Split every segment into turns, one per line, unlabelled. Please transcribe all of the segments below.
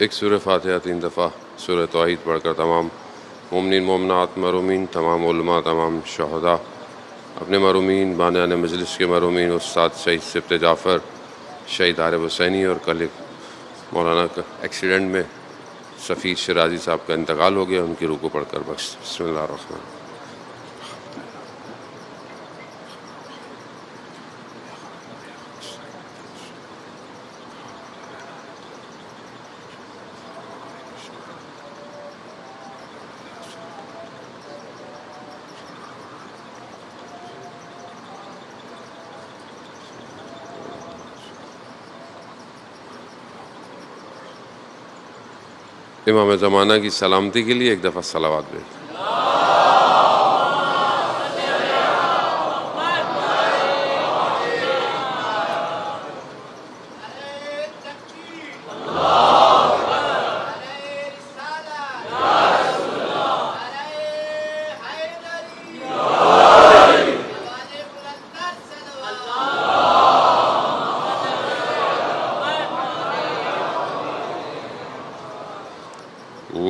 ایک سورہ فاتحہ 3 دفعہ سورہ توحید پڑھ کر تمام مومنین مومنات مرحومین، تمام علماء، تمام شہداء، اپنے مرحومین، بانیان مجلس کے مرحومین، استاد شہید سبت جعفر، شہید عارف حسینی، اور کل ایک مولانا کا ایکسیڈنٹ میں سفیر شرازی صاحب کا انتقال ہو گیا، ان کی روح کو پڑھ کر بخش۔ بسم اللہ الرحمن الرحیم۔ امام زمانہ کی سلامتی کے لیے ایک دفعہ صلوات بھیج۔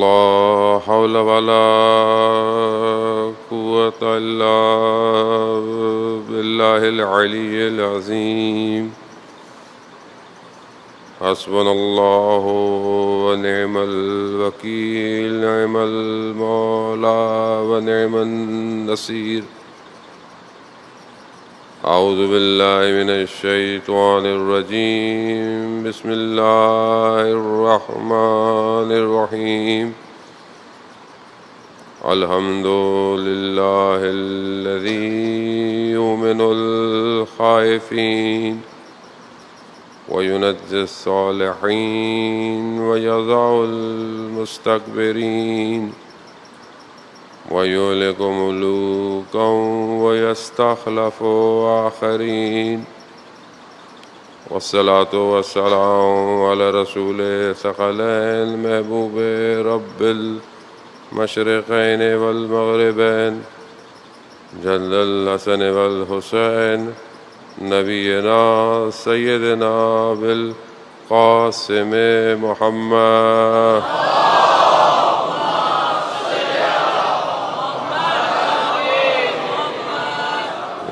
لا حول ولا قوة إلا بالله العلي العظيم۔ حسبنا الله ونعم الوكيل، نعم المولى ونعم النصير۔ أعوذ بالله من الشيطان الرجيم، بسم الله الرحمن الرحيم۔ الحمد لله الذي يؤمن الخائفين وينجي الصالحين ويضع المستكبرين ويهلك ملوكا ويستخلف آخرين، والصلاة والسلام على رسول ثقلين محبوب رب المشرقين والمغربين، جل الحسن والحسين، نبينا سيدنا بالقاسم محمد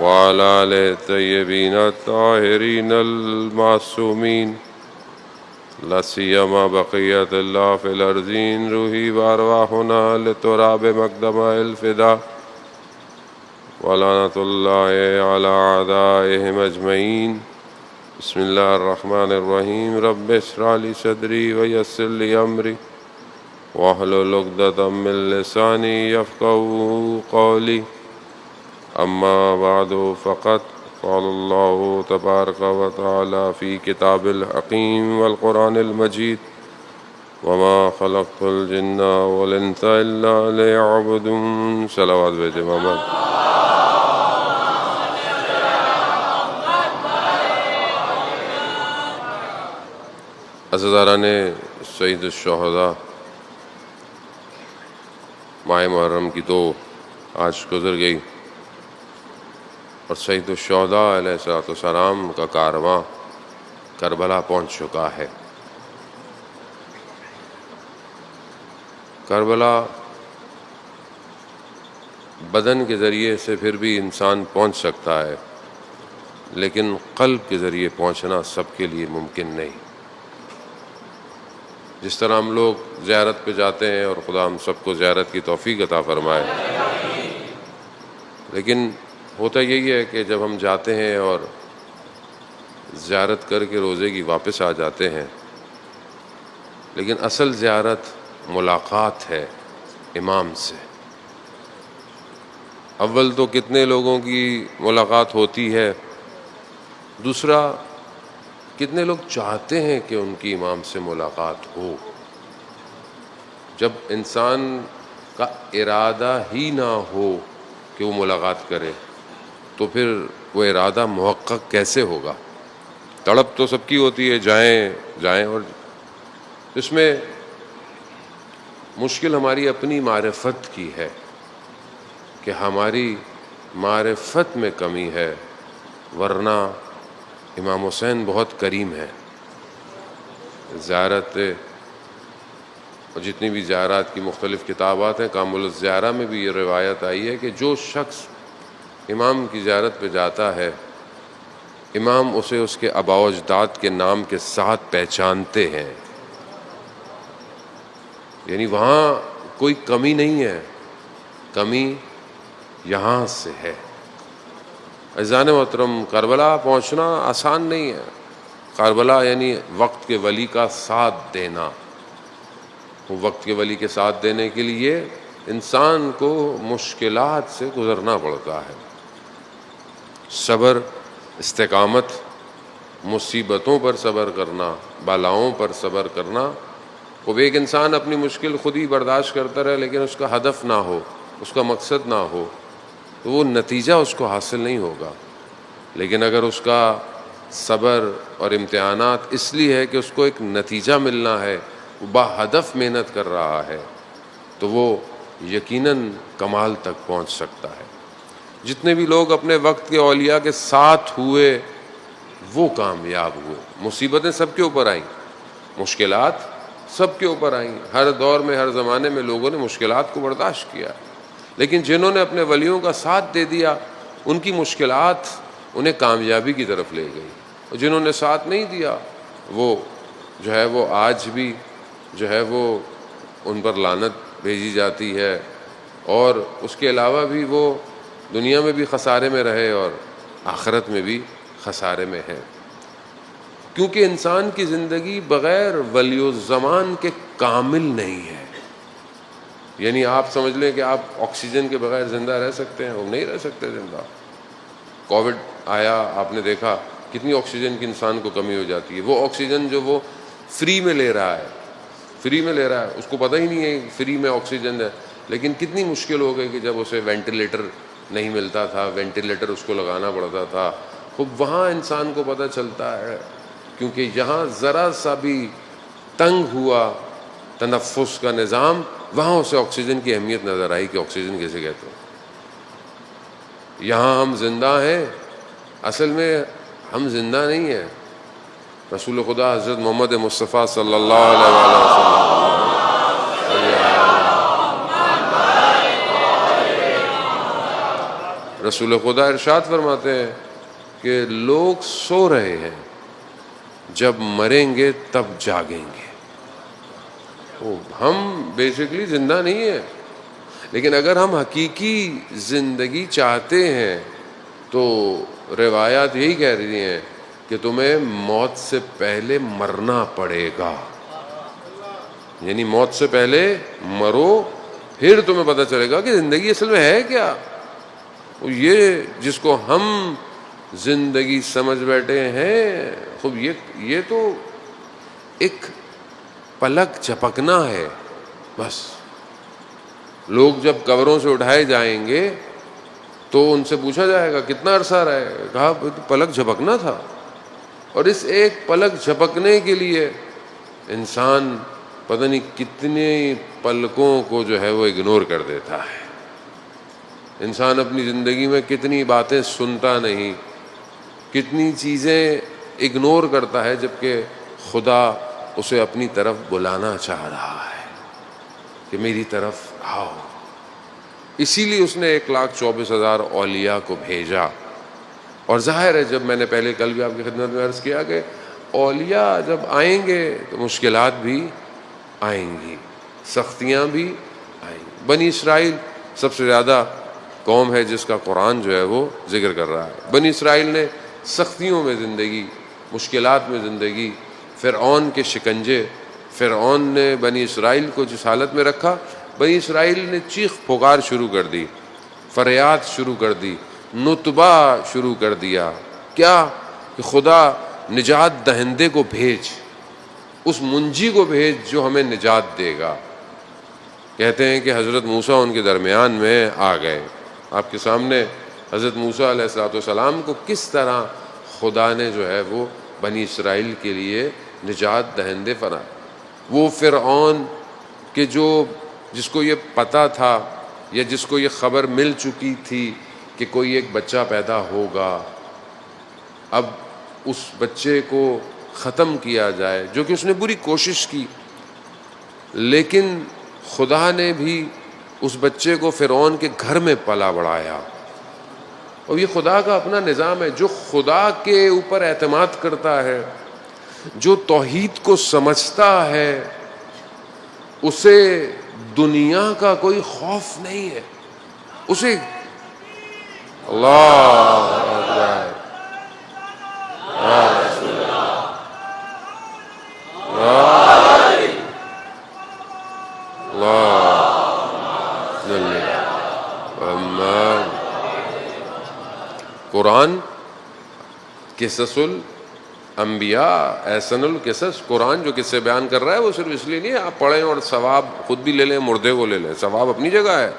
وعلى آله الطيبين الطاهرين المعصومين، لا سيما بقية الله في الأرضين، روحي وأرواحنا لتراب مقدم الفداء، ولعنة الله على أعدائهم أجمعين۔ بسم الله الرحمن الرحيم۔ رب اشرح لي صدري ويسر لي أمري واحلل عقدة من لساني يفقهوا قولي، أما بعد فقد قال الله تبارك وتعالى في كتاب الحكيم والقرآن المجيد، وما خلقت الجن والإنس إلا ليعبدون۔ صلوات بھیجے محمد۔ عزیزان سید الشہداء، ماہ محرم کی تو آج گزر گئی، اور سید الشہداء علیہ السلام کا کارواں کربلا پہنچ چکا ہے۔ کربلا بدن کے ذریعے سے پھر بھی انسان پہنچ سکتا ہے، لیکن قلب کے ذریعے پہنچنا سب کے لیے ممکن نہیں۔ جس طرح ہم لوگ زیارت پہ جاتے ہیں، اور خدا ہم سب کو زیارت کی توفیق عطا فرمائے، لیکن ہوتا یہی ہے کہ جب ہم جاتے ہیں اور زیارت کر کے روزے کی واپس آ جاتے ہیں، لیکن اصل زیارت ملاقات ہے امام سے۔ اول تو کتنے لوگوں کی ملاقات ہوتی ہے، دوسرا کتنے لوگ چاہتے ہیں کہ ان کی امام سے ملاقات ہو۔ جب انسان کا ارادہ ہی نہ ہو کہ وہ ملاقات کرے، تو پھر وہ ارادہ محقق کیسے ہوگا؟ تڑپ تو سب کی ہوتی ہے، جائیں، اور اس میں مشکل ہماری اپنی معرفت کی ہے کہ ہماری معرفت میں کمی ہے، ورنہ امام حسین بہت کریم ہے۔ زیارت اور جتنی بھی زیارات کی مختلف کتابات ہیں، کامل الزیارہ میں بھی یہ روایت آئی ہے کہ جو شخص امام کی زیارت پہ جاتا ہے، امام اسے اس کے آباء و اجداد کے نام کے ساتھ پہچانتے ہیں، یعنی وہاں کوئی کمی نہیں ہے، کمی یہاں سے ہے۔ عزیزان محترم، کربلا پہنچنا آسان نہیں ہے۔ کربلا یعنی وقت کے ولی کا ساتھ دینا۔ وقت کے ولی کے ساتھ دینے کے لیے انسان کو مشکلات سے گزرنا پڑتا ہے۔ صبر، استقامت، مصیبتوں پر صبر کرنا، بلاؤں پر صبر کرنا۔ وہ ایک انسان اپنی مشکل خود ہی برداشت کرتا رہے لیکن اس کا ہدف نہ ہو، اس کا مقصد نہ ہو، تو وہ نتیجہ اس کو حاصل نہیں ہوگا۔ لیکن اگر اس کا صبر اور امتحانات اس لیے ہے کہ اس کو ایک نتیجہ ملنا ہے، وہ با ہدف محنت کر رہا ہے، تو وہ یقیناً کمال تک پہنچ سکتا ہے۔ جتنے بھی لوگ اپنے وقت کے اولیاء کے ساتھ ہوئے وہ کامیاب ہوئے۔ مصیبتیں سب کے اوپر آئیں، مشکلات سب کے اوپر آئیں، ہر دور میں، ہر زمانے میں لوگوں نے مشکلات کو برداشت کیا، لیکن جنہوں نے اپنے ولیوں کا ساتھ دے دیا ان کی مشکلات انہیں کامیابی کی طرف لے گئی، اور جنہوں نے ساتھ نہیں دیا وہ جو ہے وہ آج بھی جو ہے وہ ان پر لعنت بھیجی جاتی ہے، اور اس کے علاوہ بھی وہ دنیا میں بھی خسارے میں رہے اور آخرت میں بھی خسارے میں ہے، کیونکہ انسان کی زندگی بغیر ولی الزمان کے کامل نہیں ہے۔ یعنی آپ سمجھ لیں کہ آپ آکسیجن کے بغیر زندہ رہ سکتے ہیں؟ وہ نہیں رہ سکتے زندہ۔ کووڈ آیا، آپ نے دیکھا کتنی آکسیجن کی انسان کو کمی ہو جاتی ہے۔ وہ آکسیجن جو وہ فری میں لے رہا ہے، فری میں لے رہا ہے، اس کو پتہ ہی نہیں ہے فری میں آکسیجن ہے، لیکن کتنی مشکل ہو گئی کہ جب اسے وینٹیلیٹر نہیں ملتا تھا، وینٹیلیٹر اس کو لگانا پڑتا تھا۔ خب وہاں انسان کو پتہ چلتا ہے، کیونکہ یہاں ذرا سا بھی تنگ ہوا تنفس کا نظام، وہاں اسے آکسیجن کی اہمیت نظر آئی کہ آکسیجن کیسے کہتے ہیں۔ یہاں ہم زندہ ہیں، اصل میں ہم زندہ نہیں ہیں۔ رسول خدا حضرت محمد مصطفیٰ صلی اللہ علیہ وآلہ وسلم رسول خدا ارشاد فرماتے ہیں کہ لوگ سو رہے ہیں، جب مریں گے تب جاگیں گے۔ ہم بیسیکلی زندہ نہیں ہیں، لیکن اگر ہم حقیقی زندگی چاہتے ہیں تو روایات یہی کہہ رہی ہیں کہ تمہیں موت سے پہلے مرنا پڑے گا، یعنی موت سے پہلے مرو، پھر تمہیں پتہ چلے گا کہ زندگی اصل میں ہے کیا۔ یہ جس کو ہم زندگی سمجھ بیٹھے ہیں، خوب یہ تو ایک پلک جھپکنا ہے بس۔ لوگ جب قبروں سے اٹھائے جائیں گے تو ان سے پوچھا جائے گا کتنا عرصہ رہے، کہا پلک جھپکنا تھا، اور اس ایک پلک جھپکنے کے لیے انسان پتہ نہیں کتنے پلکوں کو جو ہے وہ اگنور کر دیتا ہے۔ انسان اپنی زندگی میں کتنی باتیں سنتا نہیں، کتنی چیزیں اگنور کرتا ہے، جبکہ خدا اسے اپنی طرف بلانا چاہ رہا ہے کہ میری طرف آؤ۔ اسی لیے اس نے 1,24,000 اولیاء کو بھیجا، اور ظاہر ہے جب میں نے پہلے کل بھی آپ کی خدمت میں عرض کیا کہ اولیاء جب آئیں گے تو مشکلات بھی آئیں گی، سختیاں بھی آئیں گی۔ بنی اسرائیل سب سے زیادہ قوم ہے جس کا قرآن جو ہے وہ ذکر کر رہا ہے۔ بنی اسرائیل نے سختیوں میں زندگی، مشکلات میں زندگی، فرعون کے شکنجے، فرعون نے بنی اسرائیل کو جس حالت میں رکھا، بنی اسرائیل نے چیخ پکار شروع کر دی، فریاد شروع کر دی، نتبہ شروع کر دیا، کیا کہ خدا نجات دہندے کو بھیج، اس منجی کو بھیج جو ہمیں نجات دے گا۔ کہتے ہیں کہ حضرت موسیٰ ان کے درمیان میں آ گئے۔ آپ کے سامنے حضرت موسیٰ علیہ السلام کو کس طرح خدا نے جو ہے وہ بنی اسرائیل کے لیے نجات دہندے فرمائے۔ وہ فرعون کہ جس کو یہ پتہ تھا یا جس کو یہ خبر مل چکی تھی کہ کوئی ایک بچہ پیدا ہوگا، اب اس بچے کو ختم کیا جائے، جو کہ اس نے پوری کوشش کی، لیکن خدا نے بھی اس بچے کو فرعون کے گھر میں پلا بڑھایا. اور یہ خدا کا اپنا نظام ہے. جو خدا کے اوپر اعتماد کرتا ہے، جو توحید کو سمجھتا ہے، اسے دنیا کا کوئی خوف نہیں ہے. اسے اللہ اکبر قرآن قصص الانبیاء احسن القصص. قرآن جو قصے بیان کر رہا ہے وہ صرف اس لیے نہیں ہے آپ پڑھیں اور ثواب خود بھی لے لیں، مردے کو لے لیں. ثواب اپنی جگہ ہے.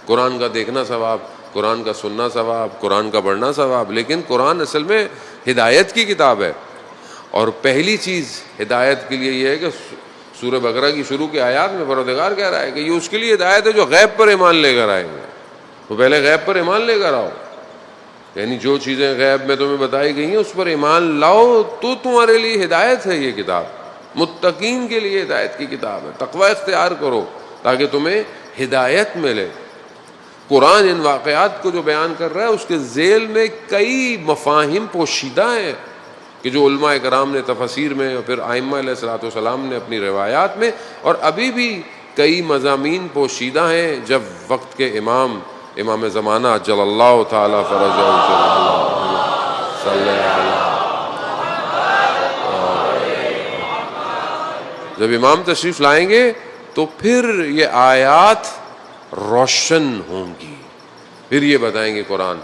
قرآن کا دیکھنا ثواب، قرآن کا سننا ثواب، قرآن کا پڑھنا ثواب. لیکن قرآن اصل میں ہدایت کی کتاب ہے. اور پہلی چیز ہدایت کے لیے یہ ہے کہ سورہ بقرہ کی شروع کی آیات میں پروردگار کہہ رہا ہے کہ یہ اس کے لیے ہدایت ہے جو غیب پر ایمان لے کر آئیں گے. تو پہلے غیب پر ایمان لے کر آؤ، یعنی جو چیزیں غیب میں تمہیں بتائی گئی ہیں اس پر ایمان لاؤ تو تمہارے لیے ہدایت ہے. یہ کتاب متقین کے لیے ہدایت کی کتاب ہے. تقوی اختیار کرو تاکہ تمہیں ہدایت ملے. قرآن ان واقعات کو جو بیان کر رہا ہے اس کے ذیل میں کئی مفاہیم پوشیدہ ہیں کہ جو علماء کرام نے تفاسیر میں اور پھر ائمہ علیہ الصلوۃ والسلام نے اپنی روایات میں، اور ابھی بھی کئی مضامین پوشیدہ ہیں. جب وقت کے امام زمانہ جل اللہ تعالی فرجہ جب امام تشریف لائیں گے تو پھر یہ آیات روشن ہوں گی، پھر یہ بتائیں گے قرآن.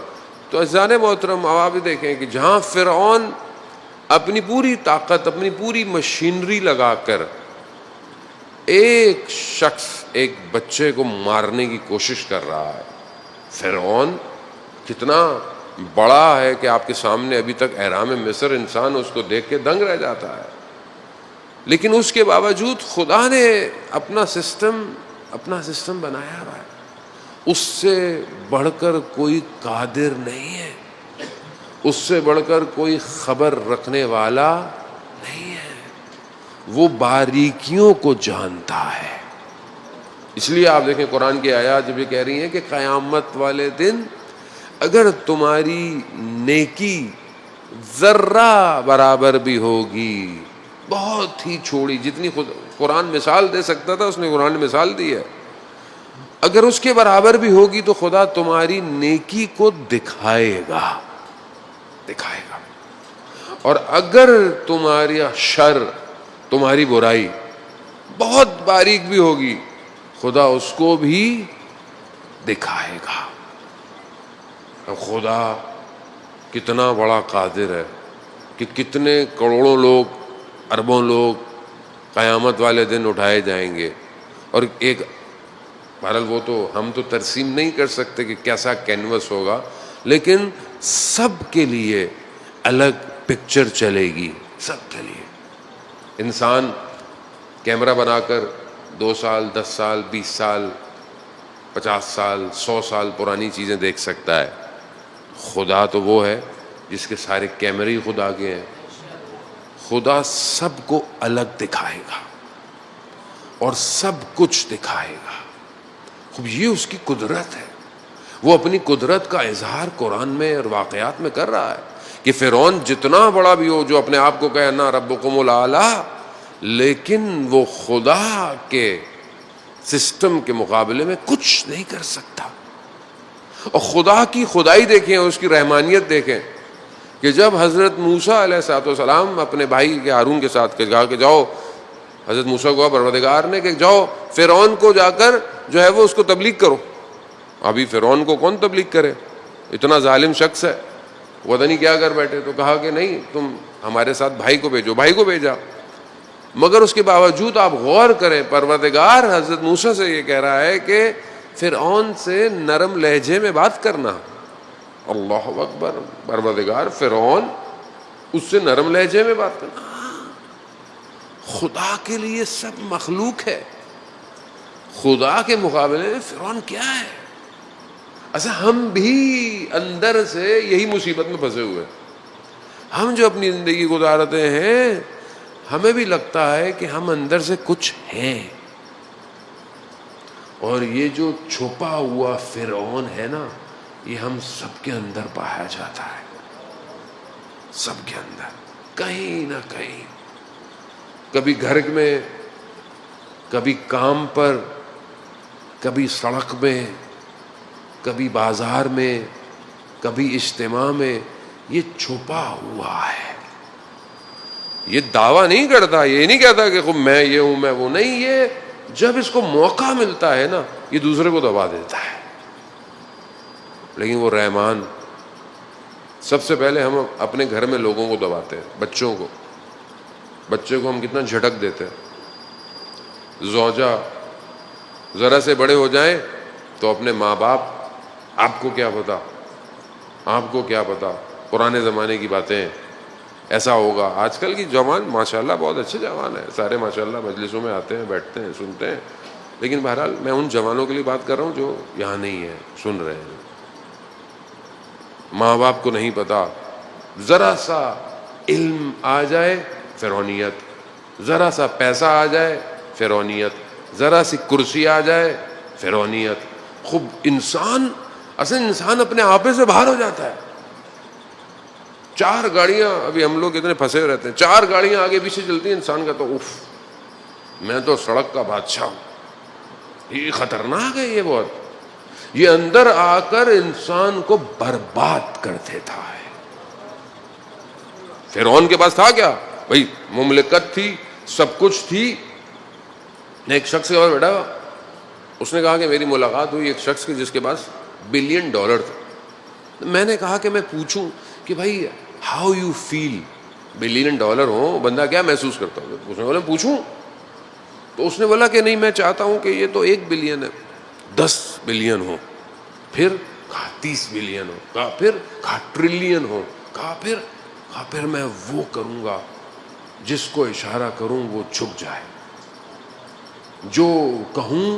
تو عزیزان محترم اب آپ دیکھیں کہ جہاں فرعون اپنی پوری طاقت، اپنی پوری مشینری لگا کر ایک شخص، ایک بچے کو مارنے کی کوشش کر رہا ہے. فرعون کتنا بڑا ہے کہ آپ کے سامنے ابھی تک احرام مصر انسان اس کو دیکھ کے دنگ رہ جاتا ہے. لیکن اس کے باوجود خدا نے اپنا سسٹم بنایا ہوا ہے. اس سے بڑھ کر کوئی قادر نہیں ہے، اس سے بڑھ کر کوئی خبر رکھنے والا نہیں ہے. وہ باریکیوں کو جانتا ہے. اس لیے آپ دیکھیں قرآن کی آیات جب یہ کہہ رہی ہیں کہ قیامت والے دن اگر تمہاری نیکی ذرہ برابر بھی ہوگی، بہت ہی چھوڑی، جتنی قرآن مثال دے سکتا تھا اس نے قرآن نے مثال دی ہے، اگر اس کے برابر بھی ہوگی تو خدا تمہاری نیکی کو دکھائے گا. اور اگر تمہاری شر، تمہاری برائی بہت باریک بھی ہوگی، خدا اس کو بھی دکھائے گا. خدا کتنا بڑا قادر ہے کہ کتنے کروڑوں لوگ، اربوں لوگ قیامت والے دن اٹھائے جائیں گے. اور ایک بہرحال وہ تو ہم تو ترسیم نہیں کر سکتے کہ کیسا کینوس ہوگا، لیکن سب کے لیے الگ پکچر چلے گی. سب کے لیے انسان کیمرہ بنا کر 2 سال 10 سال 20 سال 50 سال 100 سال پرانی چیزیں دیکھ سکتا ہے. خدا تو وہ ہے جس کے سارے کیمرے ہی خدا کے ہیں. خدا سب کو الگ دکھائے گا اور سب کچھ دکھائے گا. خوب یہ اس کی قدرت ہے. وہ اپنی قدرت کا اظہار قرآن میں اور واقعات میں کر رہا ہے کہ فرعون جتنا بڑا بھی ہو، جو اپنے آپ کو کہے نا ربکم الاعلی، لیکن وہ خدا کے سسٹم کے مقابلے میں کچھ نہیں کر سکتا. اور خدا کی خدائی دیکھیں، اس کی رحمانیت دیکھیں کہ جب حضرت موسیٰ علیہ السلام اپنے بھائی کے ہارون کے ساتھ کہا کہ جاؤ، حضرت موسیٰ کو پروردگار نے کہ جاؤ فرعون کو جا کر جو ہے وہ اس کو تبلیغ کرو. ابھی فرعون کو کون تبلیغ کرے، اتنا ظالم شخص ہے، پتہ نہیں کیا کر بیٹھے. تو کہا کہ نہیں، تم ہمارے ساتھ بھائی کو بھیجو. بھائی کو بھیجا. مگر اس کے باوجود آپ غور کریں، پروردگار حضرت موسیٰ سے یہ کہہ رہا ہے کہ فرعون سے نرم لہجے میں بات کرنا. اللہ اکبر. پروردگار فرعون اس سے نرم لہجے میں بات کرنا. خدا کے لیے سب مخلوق ہے. خدا کے مقابلے میں فرعون کیا ہے؟ اچھا ہم بھی اندر سے یہی مصیبت میں پھنسے ہوئے. ہم جو اپنی زندگی گزارتے ہیں ہمیں بھی لگتا ہے کہ ہم اندر سے کچھ ہیں،
اور یہ جو چھپا ہوا فرعون ہے نا، یہ ہم سب کے اندر پایا جاتا ہے، سب کے اندر کہیں نہ کہیں، کبھی گھر میں، کبھی کام پر، کبھی سڑک میں، کبھی بازار میں، کبھی اجتماع میں، یہ چھپا ہوا ہے۔ یہ دعویٰ نہیں کرتا، یہ نہیں کہتا کہ خب میں یہ ہوں میں وہ نہیں، یہ جب اس کو موقع ملتا ہے نا یہ دوسرے کو دبا دیتا ہے۔ لیکن وہ رحمان، سب سے پہلے ہم اپنے گھر میں لوگوں کو دباتے ہیں، بچوں کو، بچے کو ہم کتنا جھٹک دیتے ہیں۔ زوجہ ذرا سے بڑے ہو جائیں تو اپنے ماں باپ، آپ کو کیا پتا، آپ کو کیا پتا، پرانے زمانے کی باتیں، ایسا ہوگا۔ آج کل کی جوان ماشاءاللہ بہت اچھے جوان ہیں، سارے ماشاءاللہ مجلسوں میں آتے ہیں، بیٹھتے ہیں، سنتے ہیں، لیکن بہرحال میں ان جوانوں کے لیے بات کر رہا ہوں جو یہاں نہیں ہیں، سن رہے ہیں۔ ماں باپ کو نہیں پتا، ذرا سا علم آ جائے فرعونیت، ذرا سا پیسہ آ جائے فرعونیت، ذرا سی کرسی آ جائے فرعونیت۔ خوب انسان اپنے آپے سے باہر ہو جاتا ہے۔ 4 گاڑیاں، ابھی ہم لوگ اتنے پھنسے رہتے ہیں، 4 گاڑیاں آگے پیچھے چلتی ہیں، انسان کا تو اف، میں تو سڑک کا بادشاہ ہوں۔ یہ خطرناک ہے، یہ بہت، یہ اندر آ کر انسان کو برباد کر دیتا ہے۔ فرعون کے پاس تھا کیا بھائی؟ مملکت تھی، سب کچھ تھی۔ ایک شخص کے پاس بیٹھا ہوا، اس نے کہا کہ میری ملاقات ہوئی ایک شخص کی جس کے پاس $1 بلین تھا۔ میں نے کہا کہ میں پوچھوں کہ بھائی ہاؤ یو فیل، $1 بلین ہو، بندہ کیا محسوس کرتا ہوں؟ اس نے بولا پوچھوں؟ تو اس نے بولا کہ نہیں، میں چاہتا ہوں کہ یہ تو 1 بلین ہے، 10 بلین ہو، پھر کہا 30 بلین ہو، کہا پھر کہا ٹریلین ہو، کہا پھر میں وہ کروں گا جس کو اشارہ کروں وہ چھپ جائے، جو کہوں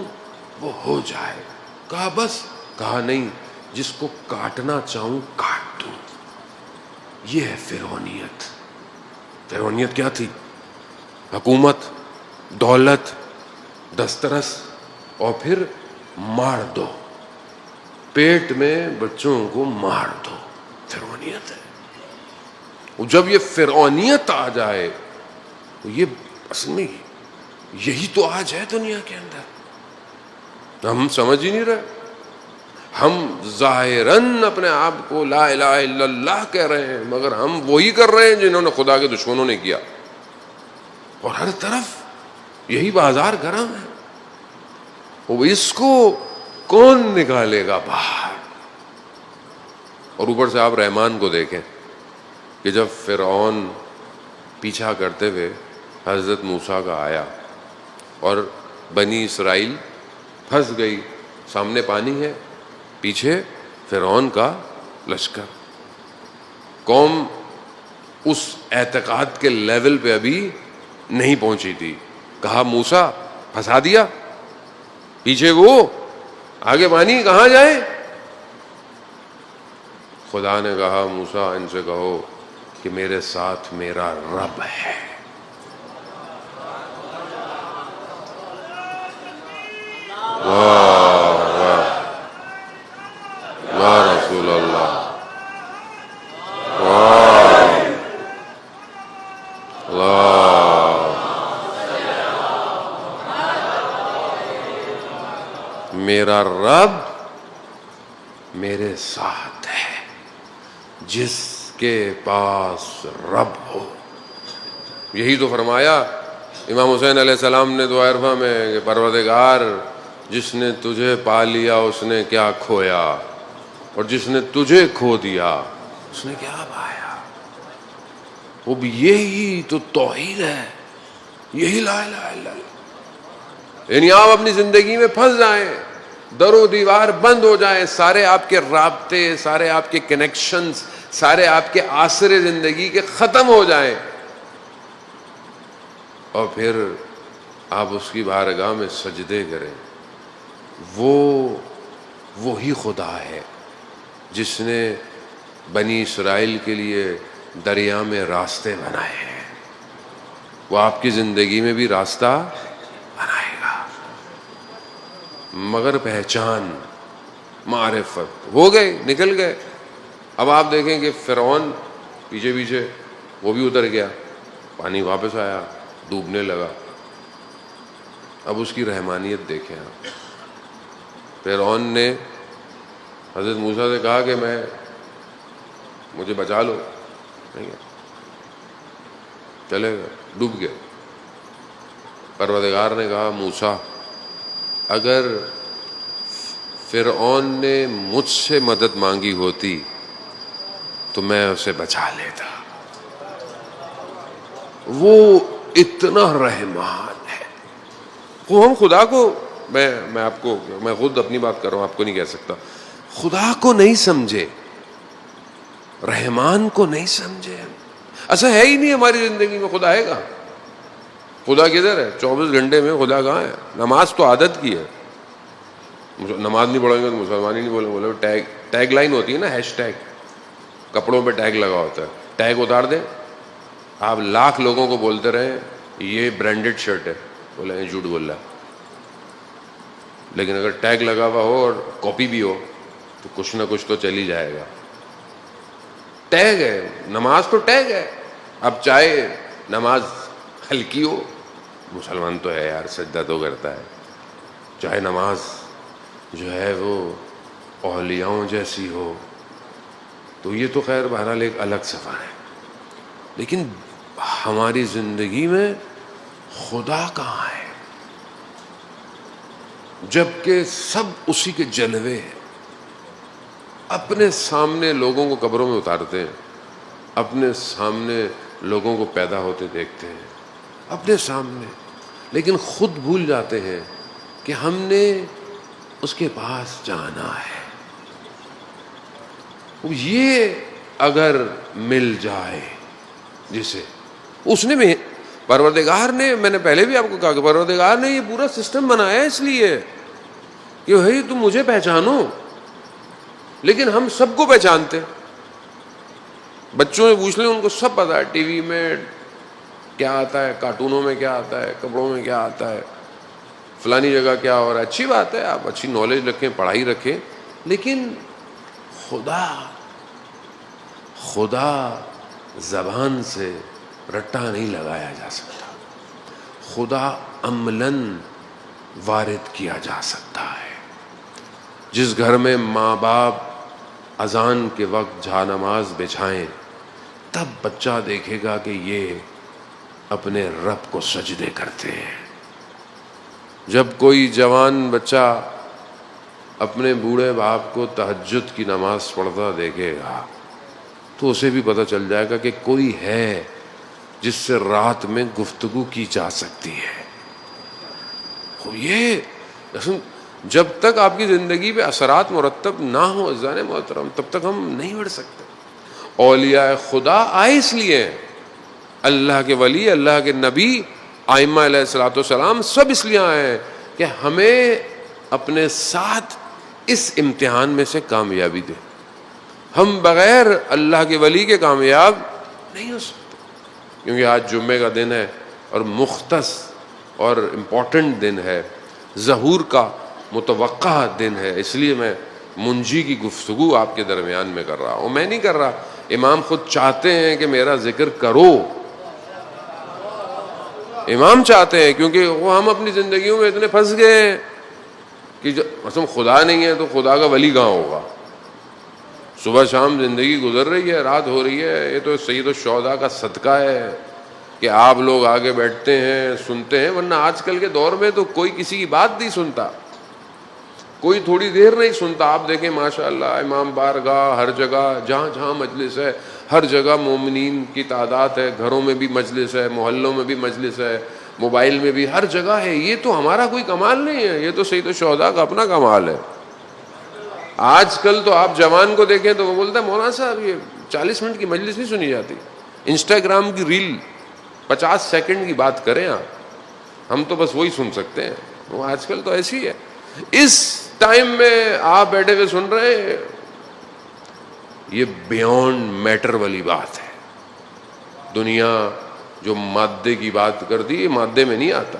وہ ہو جائے۔ کہا بس؟ کہا نہیں، جس کو کاٹنا چاہوں کاٹ دوں۔ یہ ہے فرعونیت۔ فرعونیت کیا تھی؟ حکومت، دولت، دسترس، اور پھر مار دو، پیٹ میں بچوں کو مار دو، فرعونیت ہے۔ جب یہ فرعونیت آ جائے تو یہ اصل میں یہی تو آج ہے دنیا کے اندر، ہم سمجھ ہی نہیں رہے۔ ہم ظاہراً اپنے آپ کو لا الہ الا اللہ کہہ رہے ہیں، مگر ہم وہی کر رہے ہیں جنہوں نے خدا کے دشمنوں نے کیا، اور ہر طرف یہی بازار گرم ہے۔ وہ اس کو کون نکالے گا باہر؟ اور اوپر سے آپ رحمان کو دیکھیں کہ جب فرعون پیچھا کرتے ہوئے حضرت موسیٰ کا آیا اور بنی اسرائیل پھنس گئی، سامنے پانی ہے، پیچھے فرعون کا لشکر، قوم اس اعتقاد کے لیول پہ ابھی نہیں پہنچی تھی۔ کہا موسیٰ پھنسا دیا، پیچھے وہ، آگے پانی، کہاں جائیں؟ خدا نے کہا موسیٰ ان سے کہو کہ میرے ساتھ میرا رب ہے۔ واہ واہ، یا رسول اللہ، واہ اللہ، میرا رب میرے ساتھ ہے۔ جس کے پاس رب ہو، یہی تو فرمایا امام حسین علیہ السلام نے دعا عرفہ میں کہ پروردگار جس نے تجھے پا لیا اس نے کیا کھویا، اور جس نے تجھے کھو دیا اس نے کیا پایا۔ وہ بھی یہی تو توحید ہے، یہی لا الہ الا اللہ۔ یعنی آپ اپنی زندگی میں پھنس جائیں، در و دیوار بند ہو جائیں، سارے آپ کے رابطے، سارے آپ کے کنیکشنز، سارے آپ کے آسرے زندگی کے ختم ہو جائیں، اور پھر آپ اس کی بارگاہ میں سجدے کریں۔ وہی خدا ہے جس نے بنی اسرائیل کے لیے دریا میں راستے بنائے ہیں، وہ آپ کی زندگی میں بھی راستہ بنائے گا۔ مگر پہچان معرفت ہو گئے، نکل گئے. اب آپ دیکھیں کہ فرعون پیچھے پیچھے وہ بھی اتر گیا، پانی واپس آیا، ڈوبنے لگا. اب اس کی رحمانیت دیکھیں آپ. فرعون نے حضرت موسیٰ سے کہا کہ مجھے بچا لو، نہیں چلے گا، ڈوب گئے. پروردگار نے کہا موسیٰ اگر فرعون نے مجھ سے مدد مانگی ہوتی تو میں اسے بچا لیتا. وہ اتنا رحمان ہے. وہ ہم خدا کو میں خود اپنی بات کر رہا ہوں، آپ کو نہیں کہہ سکتا. خدا کو نہیں سمجھے، رحمان کو نہیں سمجھے. ایسا ہے ہی نہیں ہماری زندگی میں. خدا ہے کہاں؟ خدا کدھر ہے؟ 24 گھنٹے میں خدا کہاں ہے؟ نماز تو عادت کی ہے. نماز نہیں پڑھیں گے تو مسلمان ہی نہیں بولے. ٹیگ لائن ہوتی ہے نا، ہیش ٹیگ، کپڑوں پہ ٹیگ لگا ہوتا ہے. ٹیگ اتار دیں، آپ لاکھ لوگوں کو بولتے رہیں یہ برانڈڈ شرٹ ہے، بولے جھوٹ بول رہا ہے. لیکن اگر ٹیگ لگا ہوا ہو اور کاپی بھی ہو تو کچھ نہ کچھ تو چل ہی جائے گا. ٹیگ ہے. نماز تو ٹیگ ہے. اب چاہے نماز ہلکی ہو، مسلمان تو ہے یار، سجدہ تو کرتا ہے. چاہے نماز جو ہے وہ اولیاؤں جیسی ہو، تو یہ تو خیر بہرحال ایک الگ سفر ہے. لیکن ہماری زندگی میں خدا کہاں ہے؟ جبکہ سب اسی کے جلوے ہیں. اپنے سامنے لوگوں کو قبروں میں اتارتے ہیں، اپنے سامنے لوگوں کو پیدا ہوتے دیکھتے ہیں، اپنے سامنے، لیکن خود بھول جاتے ہیں کہ ہم نے اس کے پاس جانا ہے. یہ اگر مل جائے جسے اس نے بھی، پروردگار نے، میں نے پہلے بھی آپ کو کہا کہ پروردگار نے یہ پورا سسٹم بنایا اس لیے کہ بھائی تم مجھے پہچانو. لیکن ہم سب کو پہچانتے. بچوں سے پوچھ لیں، ان کو سب پتا ہے ٹی وی میں کیا آتا ہے، کارٹونوں میں کیا آتا ہے، کپڑوں میں کیا آتا ہے، فلانی جگہ کیا ہو رہا ہے. اچھی بات ہے، آپ اچھی نالج رکھیں، پڑھائی رکھیں. لیکن خدا زبان سے رٹا نہیں لگایا جا سکتا. خدا عملاً وارد کیا جا سکتا ہے. جس گھر میں ماں باپ اذان کے وقت جا نماز بچھائیں، تب بچہ دیکھے گا کہ یہ اپنے رب کو سجدے کرتے ہیں. جب کوئی جوان بچہ اپنے بوڑھے باپ کو تہجد کی نماز پڑھتا دیکھے گا تو اسے بھی پتہ چل جائے گا کہ کوئی ہے جس سے رات میں گفتگو کی جا سکتی ہے. یہ جب تک آپ کی زندگی پہ اثرات مرتب نہ ہوں عزیزان محترم، تب تک ہم نہیں بڑھ سکتے. اولیاء خدا آئے اس لیے، اللہ کے ولی، اللہ کے نبی، ائمہ علیہ الصلوۃ والسلام سب اس لیے آئے ہیں کہ ہمیں اپنے ساتھ اس امتحان میں سے کامیابی دے. ہم بغیر اللہ کے ولی کے کامیاب نہیں ہو سکتے. کیونکہ آج جمعے کا دن ہے اور مختص اور امپورٹنٹ دن ہے، ظہور کا متوقع دن ہے. اس لیے میں منجی کی گفتگو آپ کے درمیان میں کر رہا ہوں. میں نہیں کر رہا، امام خود چاہتے ہیں کہ میرا ذکر کرو. امام چاہتے ہیں، کیونکہ وہ ہم اپنی زندگیوں میں اتنے پھنس گئے ہیں کہ مثلا خدا نہیں ہے تو خدا کا ولی کہاں ہوگا. صبح شام زندگی گزر رہی ہے، رات ہو رہی ہے. یہ تو سید الشہداء کا صدقہ ہے کہ آپ لوگ آگے بیٹھتے ہیں، سنتے ہیں. ورنہ آج کل کے دور میں تو کوئی کسی کی بات نہیں سنتا، کوئی تھوڑی دیر نہیں سنتا. آپ دیکھیں ماشاءاللہ امام بارگاہ ہر جگہ، جہاں جہاں مجلس ہے ہر جگہ مومنین کی تعداد ہے. گھروں میں بھی مجلس ہے، محلوں میں بھی مجلس ہے، موبائل میں بھی، ہر جگہ ہے. یہ تو ہمارا کوئی کمال نہیں ہے، یہ تو سید الشہداء کا اپنا کمال ہے. آج کل تو آپ جوان کو دیکھیں تو وہ بولتا ہے مولانا صاحب یہ 40 منٹ کی مجلس نہیں سنی جاتی. انسٹاگرام کی ریل 50 سیکنڈ کی بات کریں آپ، ہم تو بس وہی سن سکتے ہیں. وہ آج کل تو ایسی ہے. اس ٹائم میں آپ بیٹھے ہوئے سن رہے ہیں، یہ بیونڈ میٹر والی بات ہے. دنیا جو مادے کی بات کرتی ہے، مادے میں نہیں آتا.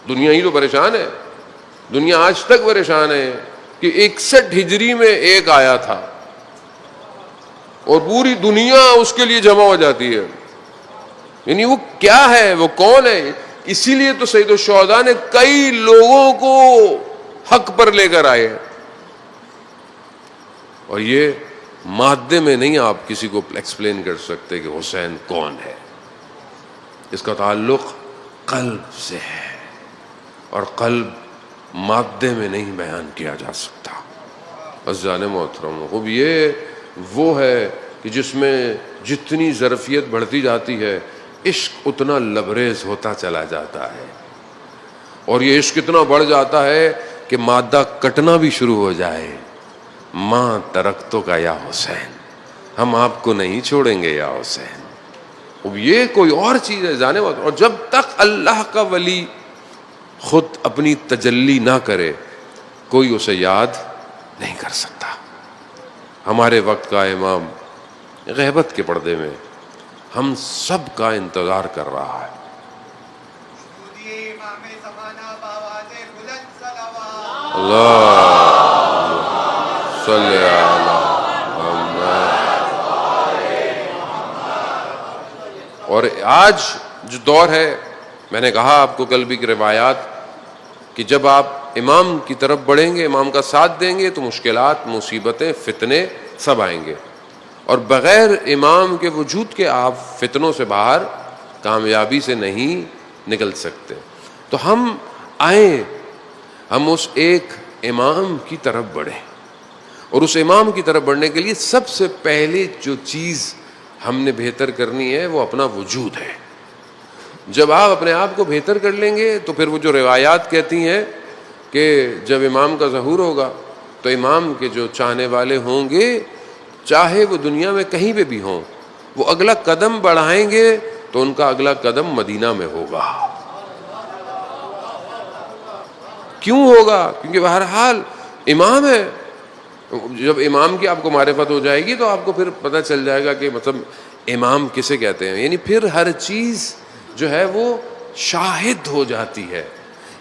دنیا ہی تو پریشان ہے. دنیا آج تک پریشان ہے کہ 61 ہجری میں ایک آیا تھا اور پوری دنیا اس کے لیے جمع ہو جاتی ہے. یعنی وہ کیا ہے, وہ کون ہے؟ اسی لیے تو سید الشہداء نے کئی لوگوں کو حق پر لے کر آئے. اور یہ مادے میں نہیں آپ کسی کو ایکسپلین کر سکتے کہ حسین کون ہے. اس کا تعلق قلب سے ہے, اور قلب مادے میں نہیں بیان کیا جا سکتا. عزیزان محترم, خوب یہ وہ ہے کہ جس میں جتنی ظرفیت بڑھتی جاتی ہے عشق اتنا لبریز ہوتا چلا جاتا ہے, اور یہ عشق اتنا بڑھ جاتا ہے کہ مادہ کٹنا بھی شروع ہو جائے. ماں ترکتوں کا یا حسین, ہم آپ کو نہیں چھوڑیں گے یا حسین. اب یہ کوئی اور چیز ہے جانے والا. اور جب تک اللہ کا ولی خود اپنی تجلی نہ کرے کوئی اسے یاد نہیں کر سکتا. ہمارے وقت کا امام غیبت کے پردے میں ہم سب کا انتظار کر رہا ہے. اللہ صلی علی محمد. اور آج جو دور ہے, میں نے کہا آپ کو کل بھی کہ روایات کہ جب آپ امام کی طرف بڑھیں گے, امام کا ساتھ دیں گے, تو مشکلات, مصیبتیں, فتنے سب آئیں گے, اور بغیر امام کے وجود کے آپ فتنوں سے باہر کامیابی سے نہیں نکل سکتے. تو ہم آئیں, ہم اس ایک امام کی طرف بڑھیں, اور اس امام کی طرف بڑھنے کے لیے سب سے پہلے جو چیز ہم نے بہتر کرنی ہے وہ اپنا وجود ہے. جب آپ اپنے آپ کو بہتر کر لیں گے تو پھر وہ جو روایات کہتی ہیں کہ جب امام کا ظہور ہوگا تو امام کے جو چاہنے والے ہوں گے, چاہے وہ دنیا میں کہیں پہ بھی ہوں, وہ اگلا قدم بڑھائیں گے تو ان کا اگلا قدم مدینہ میں ہوگا. کیوں ہوگا؟ کیونکہ بہرحال امام ہے. جب امام کی آپ کو معرفت ہو جائے گی تو آپ کو پھر پتہ چل جائے گا کہ مطلب امام کسے کہتے ہیں. یعنی پھر ہر چیز جو ہے وہ شاہد ہو جاتی ہے,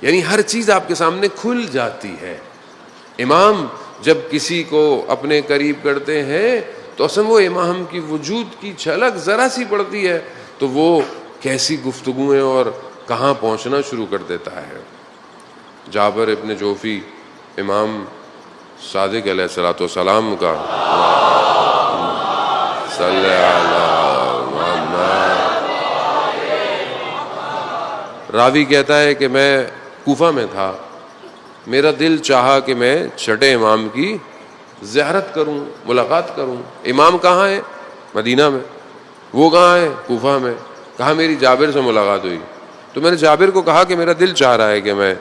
یعنی ہر چیز آپ کے سامنے کھل جاتی ہے. امام جب کسی کو اپنے قریب کرتے ہیں تو اصل وہ امام کی وجود کی جھلک ذرا سی پڑتی ہے تو وہ کیسی گفتگویں اور کہاں پہنچنا شروع کر دیتا ہے. جابر ابن جوفی امام صادق علیہ الصلوۃ والسلام کا صلی علی محمد, راوی کہتا ہے کہ میں کوفہ میں تھا, میرا دل چاہا کہ میں چھٹے امام کی زیارت کروں, ملاقات کروں. امام کہاں ہے؟ مدینہ میں. وہ کہاں ہے؟ کوفہ میں. کہا میری جابر سے ملاقات ہوئی تو میں نے جابر کو کہا کہ میرا دل چاہ رہا ہے کہ میں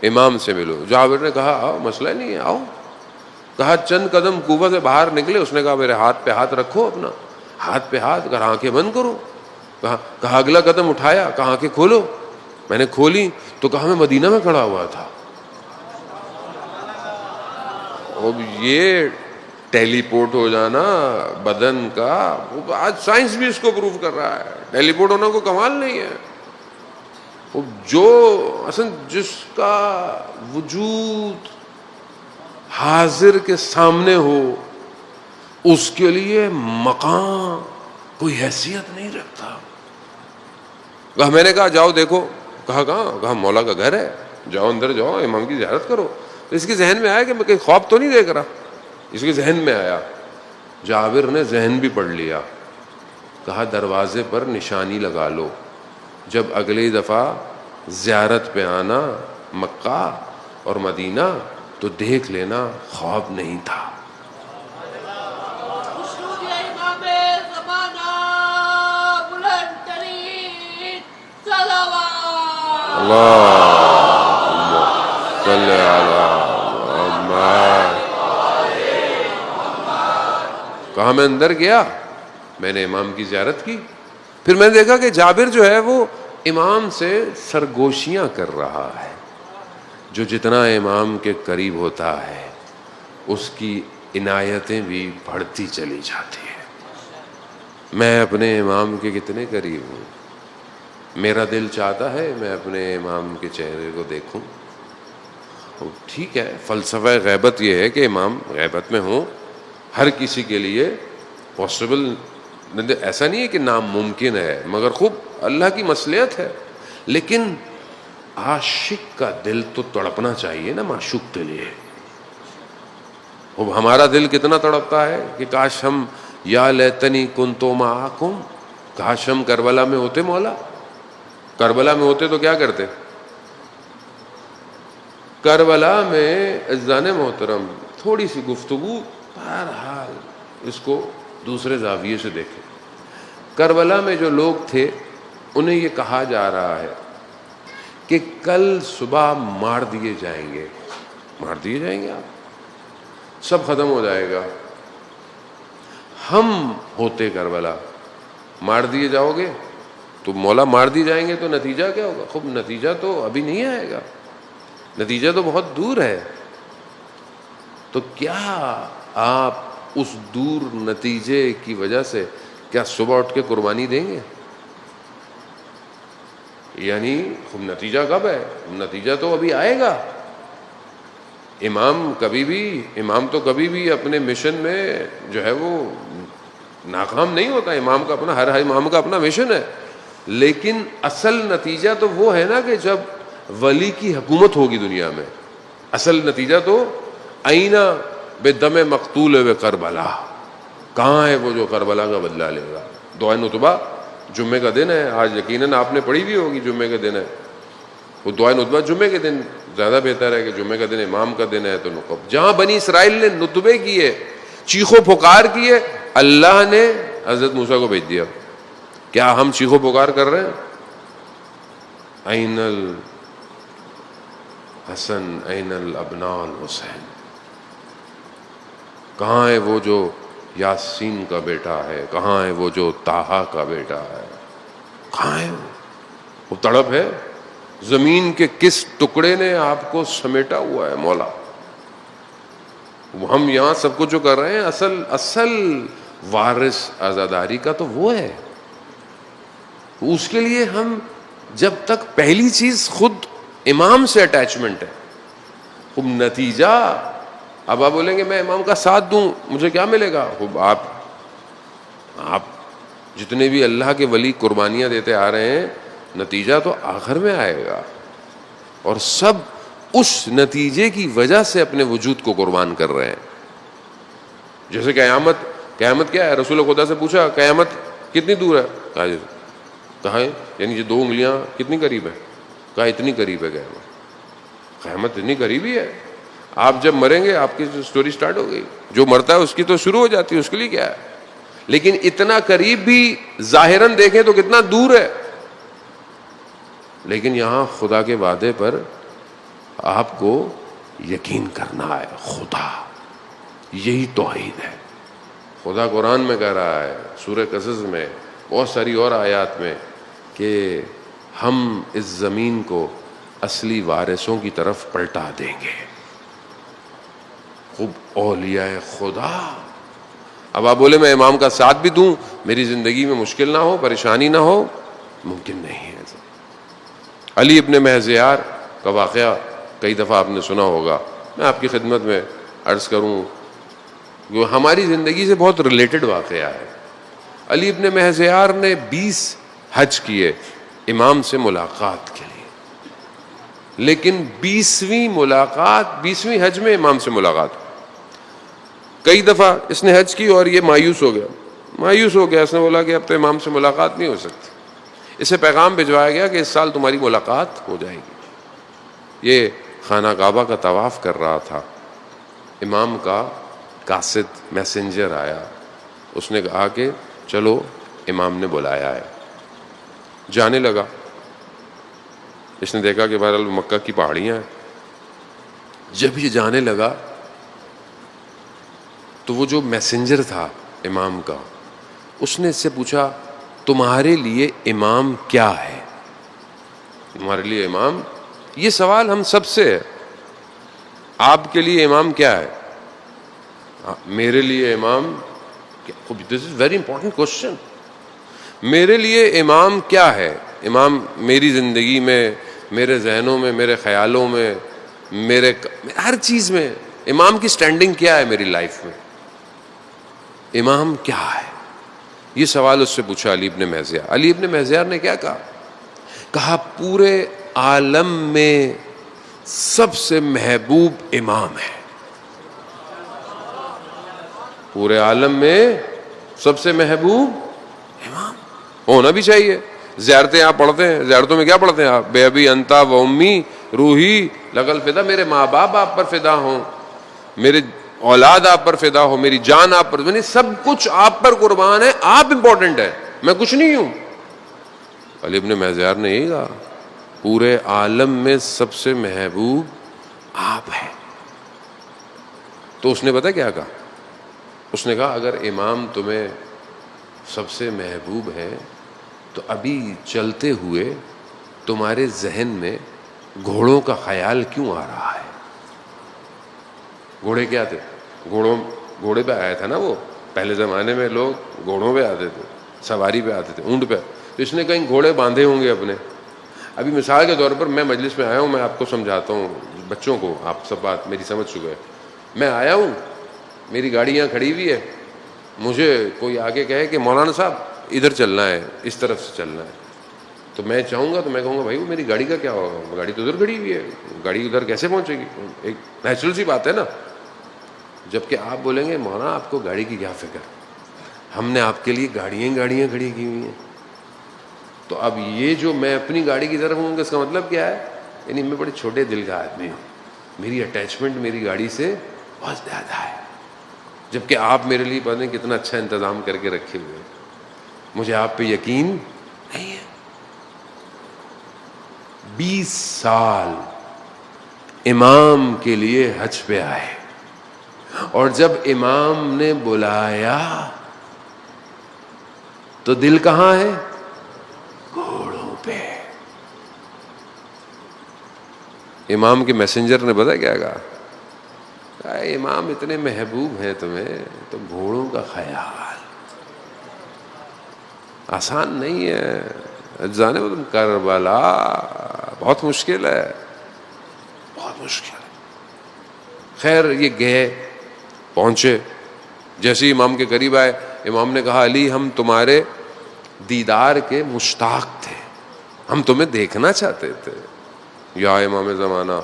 امام سے ملوں. جابر نے کہا آؤ, مسئلہ نہیں ہے, آؤ. کہا چند قدم کوفہ سے باہر نکلے, اس نے کہا میرے ہاتھ پہ ہاتھ رکھو, اپنا ہاتھ پہ ہاتھ, اگر آنکھیں بند کرو. کہا اگلا قدم اٹھایا, کہا آنکھیں کھولو. میں نے کھولی تو کہا میں مدینہ میں کھڑا ہوا تھا. اب یہ ٹیلی پورٹ ہو جانا بدن کا, آج سائنس بھی اس کو پروف کر رہا ہے. ٹیلی پورٹ ہونا کوئی کمال نہیں ہے. جو اصل جس کا وجود حاضر کے سامنے ہو اس کے لیے مقام کوئی حیثیت نہیں رکھتا. کہا میں نے کہا جاؤ دیکھو. کہا کہاں؟ کہا مولا کا گھر ہے, جاؤ اندر جاؤ, امام کی زیارت کرو. تو اس کے ذہن میں آیا کہ میں کہیں خواب تو نہیں دیکھ رہا. اس کے ذہن میں آیا. جابر نے ذہن بھی پڑھ لیا. کہا دروازے پر نشانی لگا لو, جب اگلی دفعہ زیارت پہ آنا مکہ اور مدینہ تو دیکھ لینا خواب نہیں تھا. اللہم صلی علی محمد. کہا میں اندر گیا, میں نے امام کی زیارت کی. پھر میں نے دیکھا کہ جابر جو ہے وہ امام سے سرگوشیاں کر رہا ہے. جو جتنا امام کے قریب ہوتا ہے اس کی عنایتیں بھی بڑھتی چلی جاتی ہیں. میں اپنے امام کے کتنے قریب ہوں. میرا دل چاہتا ہے میں اپنے امام کے چہرے کو دیکھوں, ٹھیک ہے، فلسفہ غیبت یہ ہے کہ امام غیبت میں ہوں، ہر کسی کے لیے پاسبل، ایسا نہیں ہے کہ ناممکن ہے، مگر خوب اللہ کی مصلحت ہے. لیکن عاشق کا دل تو تڑپنا چاہیے نا معشوق کے لیے. اب ہمارا دل کتنا تڑپتا ہے کہ کاش ہم یا لیتنی کنت معکم، کاش ہم کربلا میں ہوتے. مولا کربلا میں ہوتے تو کیا کرتے؟ کربلا میں عزیزان محترم تھوڑی سی گفتگو، بہرحال اس کو دوسرے زاویے سے دیکھیں. کربلا میں جو لوگ تھے انہیں یہ کہا جا رہا ہے کہ کل صبح مار دیے جائیں گے. مار دیے جائیں گے، آپ سب ختم ہو جائے گا. ہم ہوتے کربلا، مار دیے جاؤ گے تو مولا مار دی جائیں گے تو نتیجہ کیا ہوگا؟ خوب نتیجہ تو ابھی نہیں آئے گا، نتیجہ تو بہت دور ہے. تو کیا آپ اس دور نتیجے کی وجہ سے کیا صبح اٹھ کے قربانی دیں گے؟ یعنی خوب نتیجہ کب ہے؟ نتیجہ تو ابھی آئے گا. امام تو کبھی بھی اپنے مشن میں جو ہے وہ ناکام نہیں ہوتا. امام کا اپنا، ہر امام کا اپنا مشن ہے. لیکن اصل نتیجہ تو وہ ہے نا کہ جب ولی کی حکومت ہوگی دنیا میں. اصل نتیجہ تو آئینہ بے دم مقتول و کربلا، کہاں ہے وہ جو کربلا کا بدلہ لے گا؟ دعائے نطبہ جمعے کا دن ہے، آج یقیناً آپ نے پڑھی بھی ہوگی، جمعے کا دن ہے. وہ دعائے نطبہ جمعے کے دن زیادہ بہتر ہے کہ جمعے کا دن امام کا دن ہے. تو نقب جہاں بنی اسرائیل نے نطبے کیے، چیخو پکار کیے، اللہ نے حضرت موسیٰ کو بھیج دیا. کیا ہم چیخو پکار کر رہے ہیں؟ این الحسن این الابناء الحسین، کہاں ہے وہ جو یاسین کا بیٹا ہے؟ کہاں ہے وہ جو طٰہٰ کا بیٹا ہے؟ کہاں ہے وہ تڑپ ہے. زمین کے کس ٹکڑے نے آپ کو سمیٹا ہوا ہے مولا؟ ہم یہاں سب کچھ جو کر رہے ہیں، اصل وارث عزاداری کا تو وہ ہے. اس کے لیے ہم جب تک پہلی چیز خود امام سے اٹیچمنٹ ہے. خوب نتیجہ، اب آپ بولیں گے میں امام کا ساتھ دوں مجھے کیا ملے گا؟ خوب آپ جتنے بھی اللہ کے ولی قربانیاں دیتے آ رہے ہیں، نتیجہ تو آخر میں آئے گا. اور سب اس نتیجے کی وجہ سے اپنے وجود کو قربان کر رہے ہیں. جیسے قیامت کیا ہے؟ رسول خدا سے پوچھا قیامت کتنی دور ہے؟ کہا ہے یعنی یہ 2 انگلیاں کتنی قریب ہے؟ کہا اتنی قریب ہے قیامت اتنی قریب ہی ہے. آپ جب مریں گے آپ کی سٹوری سٹارٹ ہو گئی. جو مرتا ہے اس کی تو شروع ہو جاتی ہے، اس کے لیے کیا ہے. لیکن اتنا قریب بھی ظاہراً دیکھیں تو کتنا دور ہے. لیکن یہاں خدا کے وعدے پر آپ کو یقین کرنا ہے. خدا، یہی توحید ہے. خدا قرآن میں کہہ رہا ہے، سورہ قصص میں، بہت ساری اور آیات میں، کہ ہم اس زمین کو اصلی وارثوں کی طرف پلٹا دیں گے. خوب اولیاء خدا. اب آپ بولے میں امام کا ساتھ بھی دوں، میری زندگی میں مشکل نہ ہو، پریشانی نہ ہو، ممکن نہیں ہے. علی ابن محضیار کا واقعہ کئی دفعہ آپ نے سنا ہوگا. میں آپ کی خدمت میں عرض کروں، جو ہماری زندگی سے بہت ریلیٹڈ واقعہ ہے. علی ابن محضیار نے 20 حج کیے امام سے ملاقات کے لیے، لیکن 20ویں حج میں امام سے ملاقات. کئی دفعہ اس نے حج کی اور یہ مایوس ہو گیا. اس نے بولا کہ اب تو امام سے ملاقات نہیں ہو سکتی. اسے پیغام بھجوایا گیا کہ اس سال تمہاری ملاقات ہو جائے گی. یہ خانہ کعبہ کا طواف کر رہا تھا. امام کا قاصد میسنجر آیا. اس نے کہا کہ چلو امام نے بلایا ہے. جانے لگا. اس نے دیکھا کہ بہرحال مکہ کی پہاڑیاں ہیں. جب یہ جانے لگا تو وہ جو میسنجر تھا امام کا، اس نے اس سے پوچھا تمہارے لیے امام کیا ہے؟ تمہارے لیے امام، یہ سوال ہم سب سے ہے. آپ کے لیے امام کیا ہے؟ میرے لیے امام، دس از ویری امپورٹنٹ کوشچن. میرے لیے امام کیا ہے؟ امام میری زندگی میں، میرے ذہنوں میں، میرے خیالوں میں ہر چیز میں امام کی سٹینڈنگ کیا ہے میری لائف میں, امام کیا ہے؟ یہ سوال اس سے پوچھا علی ابن محزیار. علی ابن محزیار نے کیا کہا پورے عالم میں سب سے محبوب امام ہے. پورے عالم میں سب سے محبوب امام ہونا بھی چاہیے. زیارتیں آپ پڑھتے ہیں, زیارتوں میں کیا پڑھتے ہیں آپ؟ بے ابی انتا و امی روحی لگل فدا, میرے ماں باپ آپ پر فدا ہوں, میرے اولاد آپ پر فدا ہو, میری جان آپ پر, یعنی سب کچھ آپ پر قربان ہے, آپ امپورٹنٹ ہے, میں کچھ نہیں ہوں. علی ابن محزیار نے یہی کہا پورے عالم میں سب سے محبوب آپ ہیں. تو اس نے پتا کیا کہا؟ اس نے کہا اگر امام تمہیں سب سے محبوب ہے تو ابھی چلتے ہوئے تمہارے ذہن میں گھوڑوں کا خیال کیوں آ رہا ہے؟ گھوڑے کیا تھے؟ گھوڑے پہ آیا تھا نا وہ, پہلے زمانے میں لوگ گھوڑوں پہ آتے تھے, سواری پہ آتے تھے, اونٹ پہ. تو اس نے کہیں گھوڑے باندھے ہوں گے اپنے. ابھی مثال کے طور پر میں مجلس میں آیا ہوں, میں آپ کو سمجھاتا ہوں, بچوں کو آپ سب بات میری سمجھ چکے. میں آیا ہوں, میری گاڑی یہاں کھڑی ہوئی ہے, مجھے کوئی آگے کہے کہ مولانا صاحب ادھر چلنا ہے, اس طرف سے چلنا ہے, تو میں چاہوں گا تو میں کہوں گا بھائی وہ میری گاڑی کا کیا ہوگا, گاڑی تو ادھر کھڑی ہوئی ہے, گاڑی ادھر کیسے پہنچے گی؟ ایک نیچرل سی بات ہے نا. جبکہ آپ بولیں گے مولانا آپ کو گاڑی کی کیا فکر, ہم نے آپ کے لیے گاڑیاں کھڑی کی ہوئی ہیں. تو اب یہ جو میں اپنی گاڑی کی طرف ہوں, اس کا مطلب کیا ہے؟ یعنی میں بڑے چھوٹے دل کا آدمی ہوں, میری اٹیچمنٹ میری گاڑی سے بہت زیادہ ہے. جبکہ آپ میرے لیے پتہ نہیں کتنا اچھا انتظام کر کے رکھے ہوئے ہیں, مجھے آپ پہ یقین نہیں ہے. 20 سال امام کے لیے حج پہ آئے, اور جب امام نے بلایا تو دل کہاں ہے؟ گھوڑوں پہ. امام کے میسنجر نے پتا کیا کہا؟ امام اتنے محبوب ہیں تمہیں تو گھوڑوں کا خیال آسان نہیں ہے. جانے وہ تم کربلا بہت مشکل ہے, بہت مشکل ہے. خیر یہ گئے, پہنچے, جیسے ہی امام کے قریب آئے, امام نے کہا علی ہم تمہارے دیدار کے مشتاق تھے, ہم تمہیں دیکھنا چاہتے تھے. یا امام زمانہ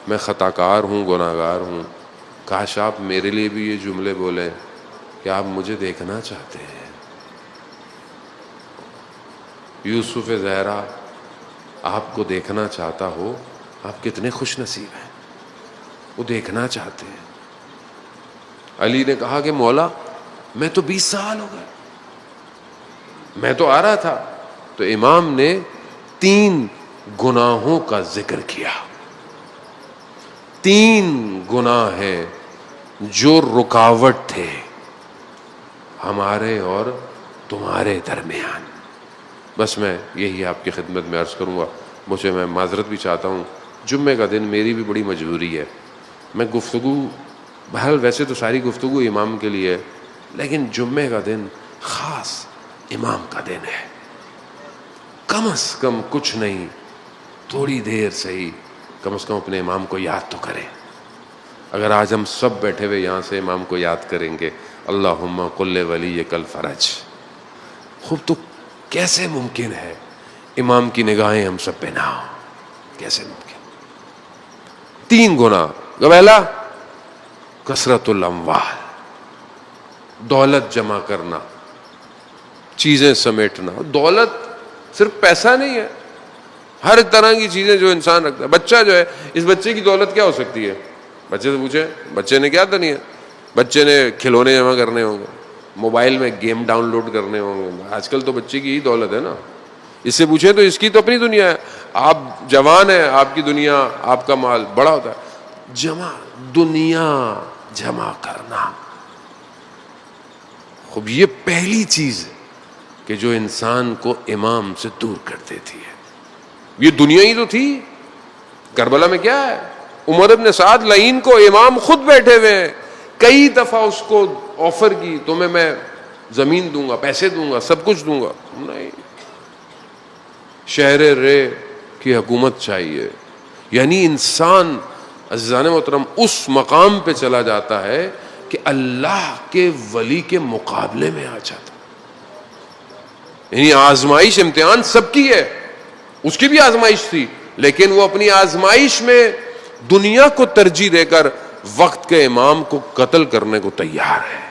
میں خطا کار ہوں, گناہ گار ہوں, کاش آپ میرے لیے بھی یہ جملے بولیں کہ آپ مجھے دیکھنا چاہتے ہیں. یوسف زہرا آپ کو دیکھنا چاہتا ہو, آپ کتنے خوش نصیب ہیں, وہ دیکھنا چاہتے ہیں. علی نے کہا کہ مولا میں تو 20 سال ہو گئے, میں تو آ رہا تھا. تو امام نے 3 گناہوں کا ذکر کیا. 3 گناہ ہیں جو رکاوٹ تھے ہمارے اور تمہارے درمیان. بس میں یہی آپ کی خدمت میں عرض کروں گا. مجھے میں معذرت بھی چاہتا ہوں, جمعے کا دن میری بھی بڑی مجبوری ہے. میں گفتگو بہرحال ویسے تو ساری گفتگو امام کے لیے ہے, لیکن جمعے کا دن خاص امام کا دن ہے. کم از کم کچھ نہیں, تھوڑی دیر صحیح, کم از کم اپنے امام کو یاد تو کریں. اگر آج ہم سب بیٹھے ہوئے یہاں سے امام کو یاد کریں گے, اللہم قل ولیک الفرج, خوب تو کیسے ممکن ہے امام کی نگاہیں ہم سب پہ نہ ہوں؟ کیسے ممکن؟ 3 گناہ. پہلا کثرت الاموال, دولت جمع کرنا, چیزیں سمیٹنا. دولت صرف پیسہ نہیں ہے, ہر طرح کی چیزیں جو انسان رکھتا ہے. بچہ جو ہے, اس بچے کی دولت کیا ہو سکتی ہے؟ بچے سے پوچھیں, بچے نے کیا کرنی ہے؟ بچے نے کھلونے جمع کرنے ہوں گے, موبائل میں گیم ڈاؤن لوڈ کرنے ہوں گے. آج کل تو بچے کی ہی دولت ہے نا. اس سے پوچھیں تو اس کی تو اپنی دنیا ہے. آپ جوان ہیں, آپ کی دنیا, آپ کا مال بڑا ہوتا ہے. دنیا جمع کرنا, خوب یہ پہلی چیز ہے کہ جو انسان کو امام سے دور کر دیتی ہے. یہ دنیا ہی تو تھی. کربلا میں کیا ہے, عمر ابن سعد لعین کو امام خود بیٹھے ہوئے ہیں, کئی دفعہ اس کو آفر کی, تمہیں میں زمین دوں گا, پیسے دوں گا, سب کچھ دوں گا. نہیں, شہر رے کی حکومت چاہیے. یعنی انسان عزیزان محترم اس مقام پہ چلا جاتا ہے کہ اللہ کے ولی کے مقابلے میں آ جاتا. یعنی آزمائش امتحان سب کی ہے, اس کی بھی آزمائش تھی, لیکن وہ اپنی آزمائش میں دنیا کو ترجیح دے کر وقت کے امام کو قتل کرنے کو تیار ہے.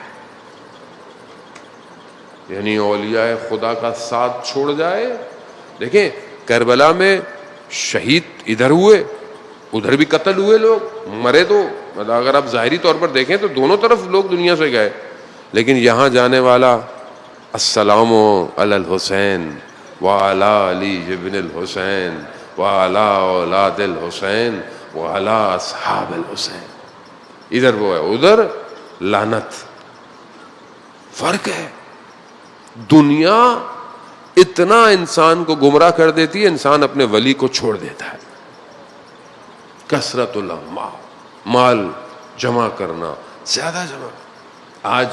یعنی اولیاء خدا کا ساتھ چھوڑ جائے. دیکھیں کربلا میں شہید ادھر ہوئے, ادھر بھی قتل ہوئے, لوگ مرے. تو اگر آپ ظاہری طور پر دیکھیں تو دونوں طرف لوگ دنیا سے گئے, لیکن یہاں جانے والا السلام علی الحسین وعلی علی ابن الحسین وعلی اولاد الحسین وعلی اصحاب الحسین. ادھر وہ ہے, ادھر لعنت. فرق ہے. دنیا اتنا انسان کو گمراہ کر دیتی ہے, انسان اپنے ولی کو چھوڑ دیتا ہے. کثرت الاموال, مال جمع کرنا, زیادہ جمع. آج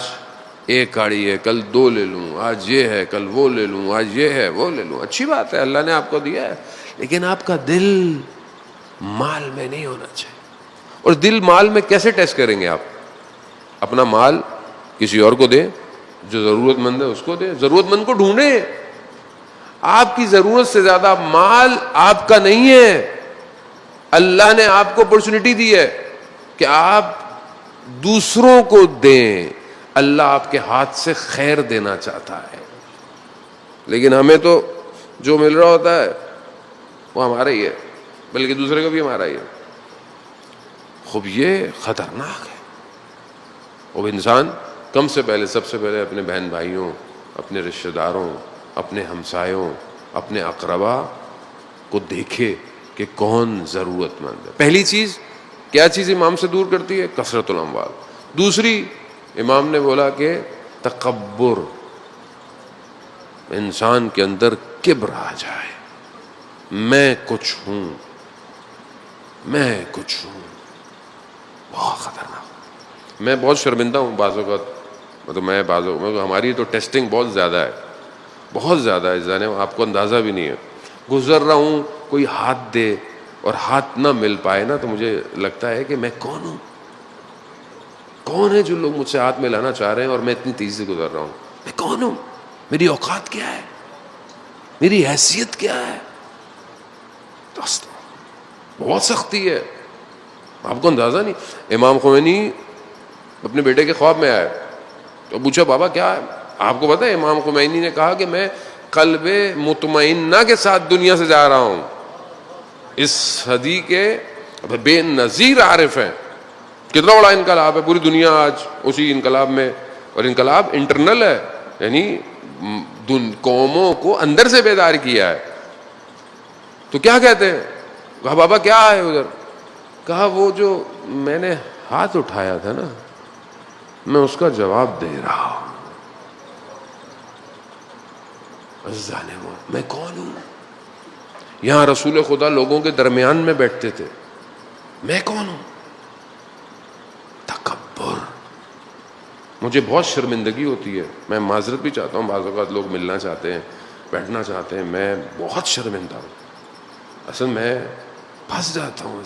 ایک گاڑی ہے, کل دو لے لوں, آج یہ ہے کل وہ لے لوں, آج یہ ہے وہ لے لوں. اچھی بات ہے, اللہ نے آپ کو دیا ہے, لیکن آپ کا دل مال میں نہیں ہونا چاہیے. اور دل مال میں کیسے ٹیسٹ کریں گے؟ آپ اپنا مال کسی اور کو دیں, جو ضرورت مند ہے اس کو دیں, ضرورت مند کو ڈھونڈیں. آپ کی ضرورت سے زیادہ مال آپ کا نہیں ہے. اللہ نے آپ کو اپرچونٹی دی ہے کہ آپ دوسروں کو دیں. اللہ آپ کے ہاتھ سے خیر دینا چاہتا ہے, لیکن ہمیں تو جو مل رہا ہوتا ہے وہ ہمارا ہی ہے, بلکہ دوسرے کو بھی ہمارا ہی ہے. خوب یہ خطرناک ہے. وہ انسان کم سے پہلے, سب سے پہلے اپنے بہن بھائیوں, اپنے رشتہ داروں, اپنے ہمسایوں, اپنے اقربا کو دیکھے کہ کون ضرورت مند ہے. پہلی چیز کیا چیز امام سے دور کرتی ہے؟ کثرت الاموال. دوسری امام نے بولا کہ تکبر, انسان کے اندر کبر آ جائے, میں کچھ ہوں, میں کچھ ہوں. بہت خطرناک. میں بہت شرمندہ ہوں بعض اوقات, مطلب ہماری تو ٹیسٹنگ بہت زیادہ ہے, بہت زیادہ ہے جانے, آپ کو اندازہ بھی نہیں ہے. گزر رہا ہوں, کوئی ہاتھ دے اور ہاتھ نہ مل پائے نا, تو مجھے لگتا ہے کہ میں کون ہوں, کون ہے جو لوگ مجھ سے ہاتھ میں لانا چاہ رہے ہیں اور میں اتنی تیزی سے گزر رہا ہوں. میں کون ہوں, میری اوقات کیا ہے, میری حیثیت کیا ہے. دوستو بہت سختی ہے, آپ کو اندازہ نہیں. امام خمینی اپنے بیٹے کے خواب میں آئے تو پوچھا بابا کیا ہے؟ آپ کو پتا ہے امام خمینی نے کہا کہ میں قلب مطمئنہ کے ساتھ دنیا سے جا رہا ہوں. اس صدی کے بے نظیر عارف ہیں. کتنا بڑا انقلاب ہے, پوری دنیا آج اسی انقلاب میں, اور انقلاب انٹرنل ہے, یعنی قوموں کو اندر سے بیدار کیا ہے. تو کیا کہتے ہیں؟ کہا بابا کیا ہے ادھر؟ کہا وہ جو میں نے ہاتھ اٹھایا تھا نا, میں اس کا جواب دے رہا ہوں. میں کون ہوں؟ یہاں رسول خدا لوگوں کے درمیان میں بیٹھتے تھے, میں کون ہوں؟ تکبر. مجھے بہت شرمندگی ہوتی ہے, میں معذرت بھی چاہتا ہوں, بعض اوقات لوگ ملنا چاہتے ہیں, بیٹھنا چاہتے ہیں, میں بہت شرمندہ ہوں. اصل میں پھنس جاتا ہوں.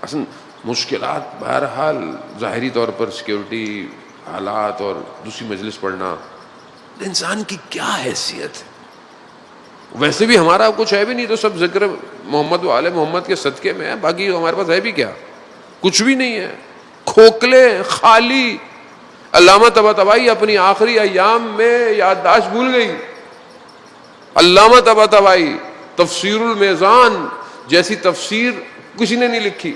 اصل مشکلات بہرحال ظاہری طور پر سیکیورٹی حالات اور دوسری مجلس پڑھنا, انسان کی کیا حیثیت ہے؟ ویسے بھی ہمارا کچھ ہے بھی نہیں, تو سب ذکر محمد و آل محمد کے صدقے میں ہے, باقی ہمارے پاس ہے بھی کیا؟ کچھ بھی نہیں ہے, کھوکھلے, خالی. علامہ طباطبائی اپنی آخری ایام میں یادداشت بھول گئی. علامہ طباطبائی تفسیر المیزان جیسی تفسیر کسی نے نہیں لکھی,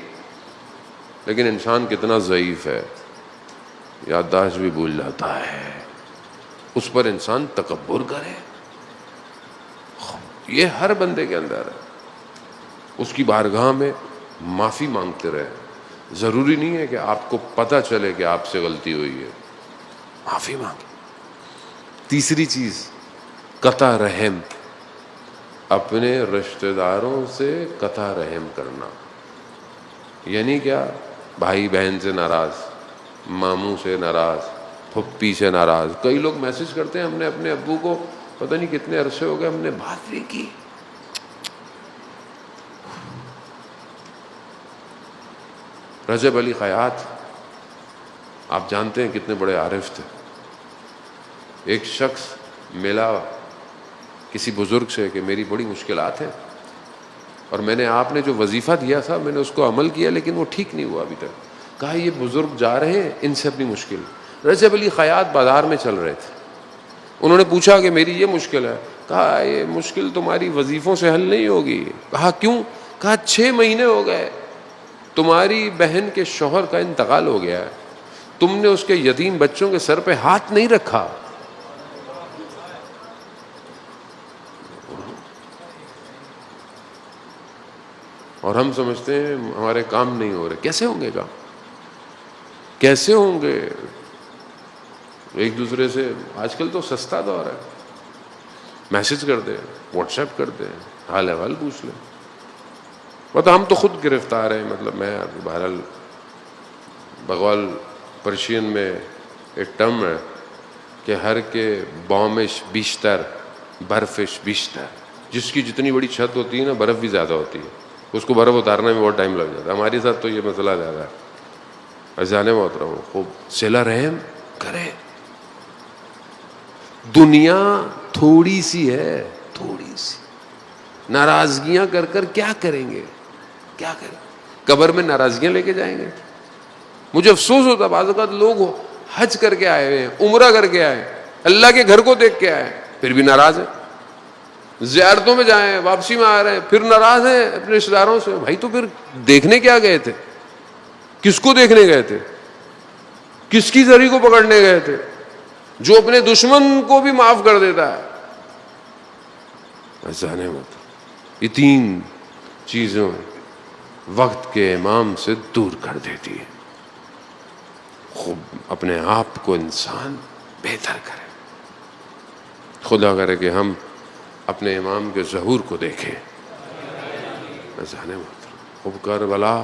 لیکن انسان کتنا ضعیف ہے, یادداشت بھی بھول جاتا ہے. اس پر انسان تکبر کرے, یہ ہر بندے کے اندر ہے. اس کی بارگاہ میں معافی مانگتے رہے. ضروری نہیں ہے کہ آپ کو پتہ چلے کہ آپ سے غلطی ہوئی ہے, معافی مانگے. تیسری چیز قطع رحم, اپنے رشتہ داروں سے قطع رحم کرنا. یعنی کیا؟ بھائی بہن سے ناراض, ماموں سے ناراض, پھپھی سے ناراض. کئی لوگ میسج کرتے ہیں, ہم نے اپنے ابو کو پتہ نہیں کتنے عرصے ہو گئے ہم نے بات نہیں کی. رجب علی خیاط آپ جانتے ہیں کتنے بڑے عارف تھے. ایک شخص ملا کسی بزرگ سے کہ میری بڑی مشکلات ہیں اور میں نے آپ نے جو وظیفہ دیا تھا میں نے اس کو عمل کیا لیکن وہ ٹھیک نہیں ہوا ابھی تک. کہا یہ بزرگ جا رہے ہیں ان سے اپنی مشکل. رجب علی خیاط بازار میں چل رہے تھے. انہوں نے پوچھا کہ میری یہ مشکل ہے. کہا یہ مشکل تمہاری وظیفوں سے حل نہیں ہوگی. کہا کیوں؟ کہا 6 مہینے ہو گئے تمہاری بہن کے شوہر کا انتقال ہو گیا ہے, تم نے اس کے یتیم بچوں کے سر پہ ہاتھ نہیں رکھا. اور ہم سمجھتے ہیں ہمارے کام نہیں ہو رہے. کیسے ہوں گے کام؟ کیسے ہوں گے؟ ایک دوسرے سے آج کل تو سستا دور ہے, میسج کر دیں, واٹس ایپ کر دیں, حال احوال پوچھ لیں. مطلب ہم تو خود گرفتار ہیں. مطلب میں بہرحال بقول پرشین میں ایک ٹرم ہے کہ ہر کے بومش بیشتر برفش بیشتر. جس کی جتنی بڑی چھت ہوتی ہے نا برف بھی زیادہ ہوتی ہے, اس کو برف اتارنے میں بہت ٹائم لگ جاتا ہے. ہمارے ساتھ تو یہ مسئلہ زیادہ ہے. اذان محترم خوب صلہ رحم کرے. دنیا تھوڑی سی ہے, تھوڑی سی. ناراضگیاں کر کر کیا کریں گے؟ کیا کریں؟ قبر میں ناراضگیاں لے کے جائیں گے. مجھے افسوس ہوتا بعض اوقات لوگ حج کر کے آئے ہوئے ہیں, عمرہ کر کے آئے, اللہ کے گھر کو دیکھ کے آئے, پھر بھی ناراض ہیں. زیارتوں میں جائیں, واپسی میں آ رہے ہیں, پھر ناراض ہیں اپنے رشتے داروں سے. بھائی تو پھر دیکھنے کیا گئے تھے؟ کس کو دیکھنے گئے تھے؟ کس کی زری کو پکڑنے گئے تھے جو اپنے دشمن کو بھی معاف کر دیتا ہے؟ ایسا نہیں ہوتا. یہ 3 چیزیں وقت کے امام سے دور کر دیتی ہے. خوب اپنے آپ کو انسان بہتر کرے. خدا کرے کہ ہم اپنے امام کے ظہور کو دیکھیں. ایسا نہیں ہوتا. خوب کربلا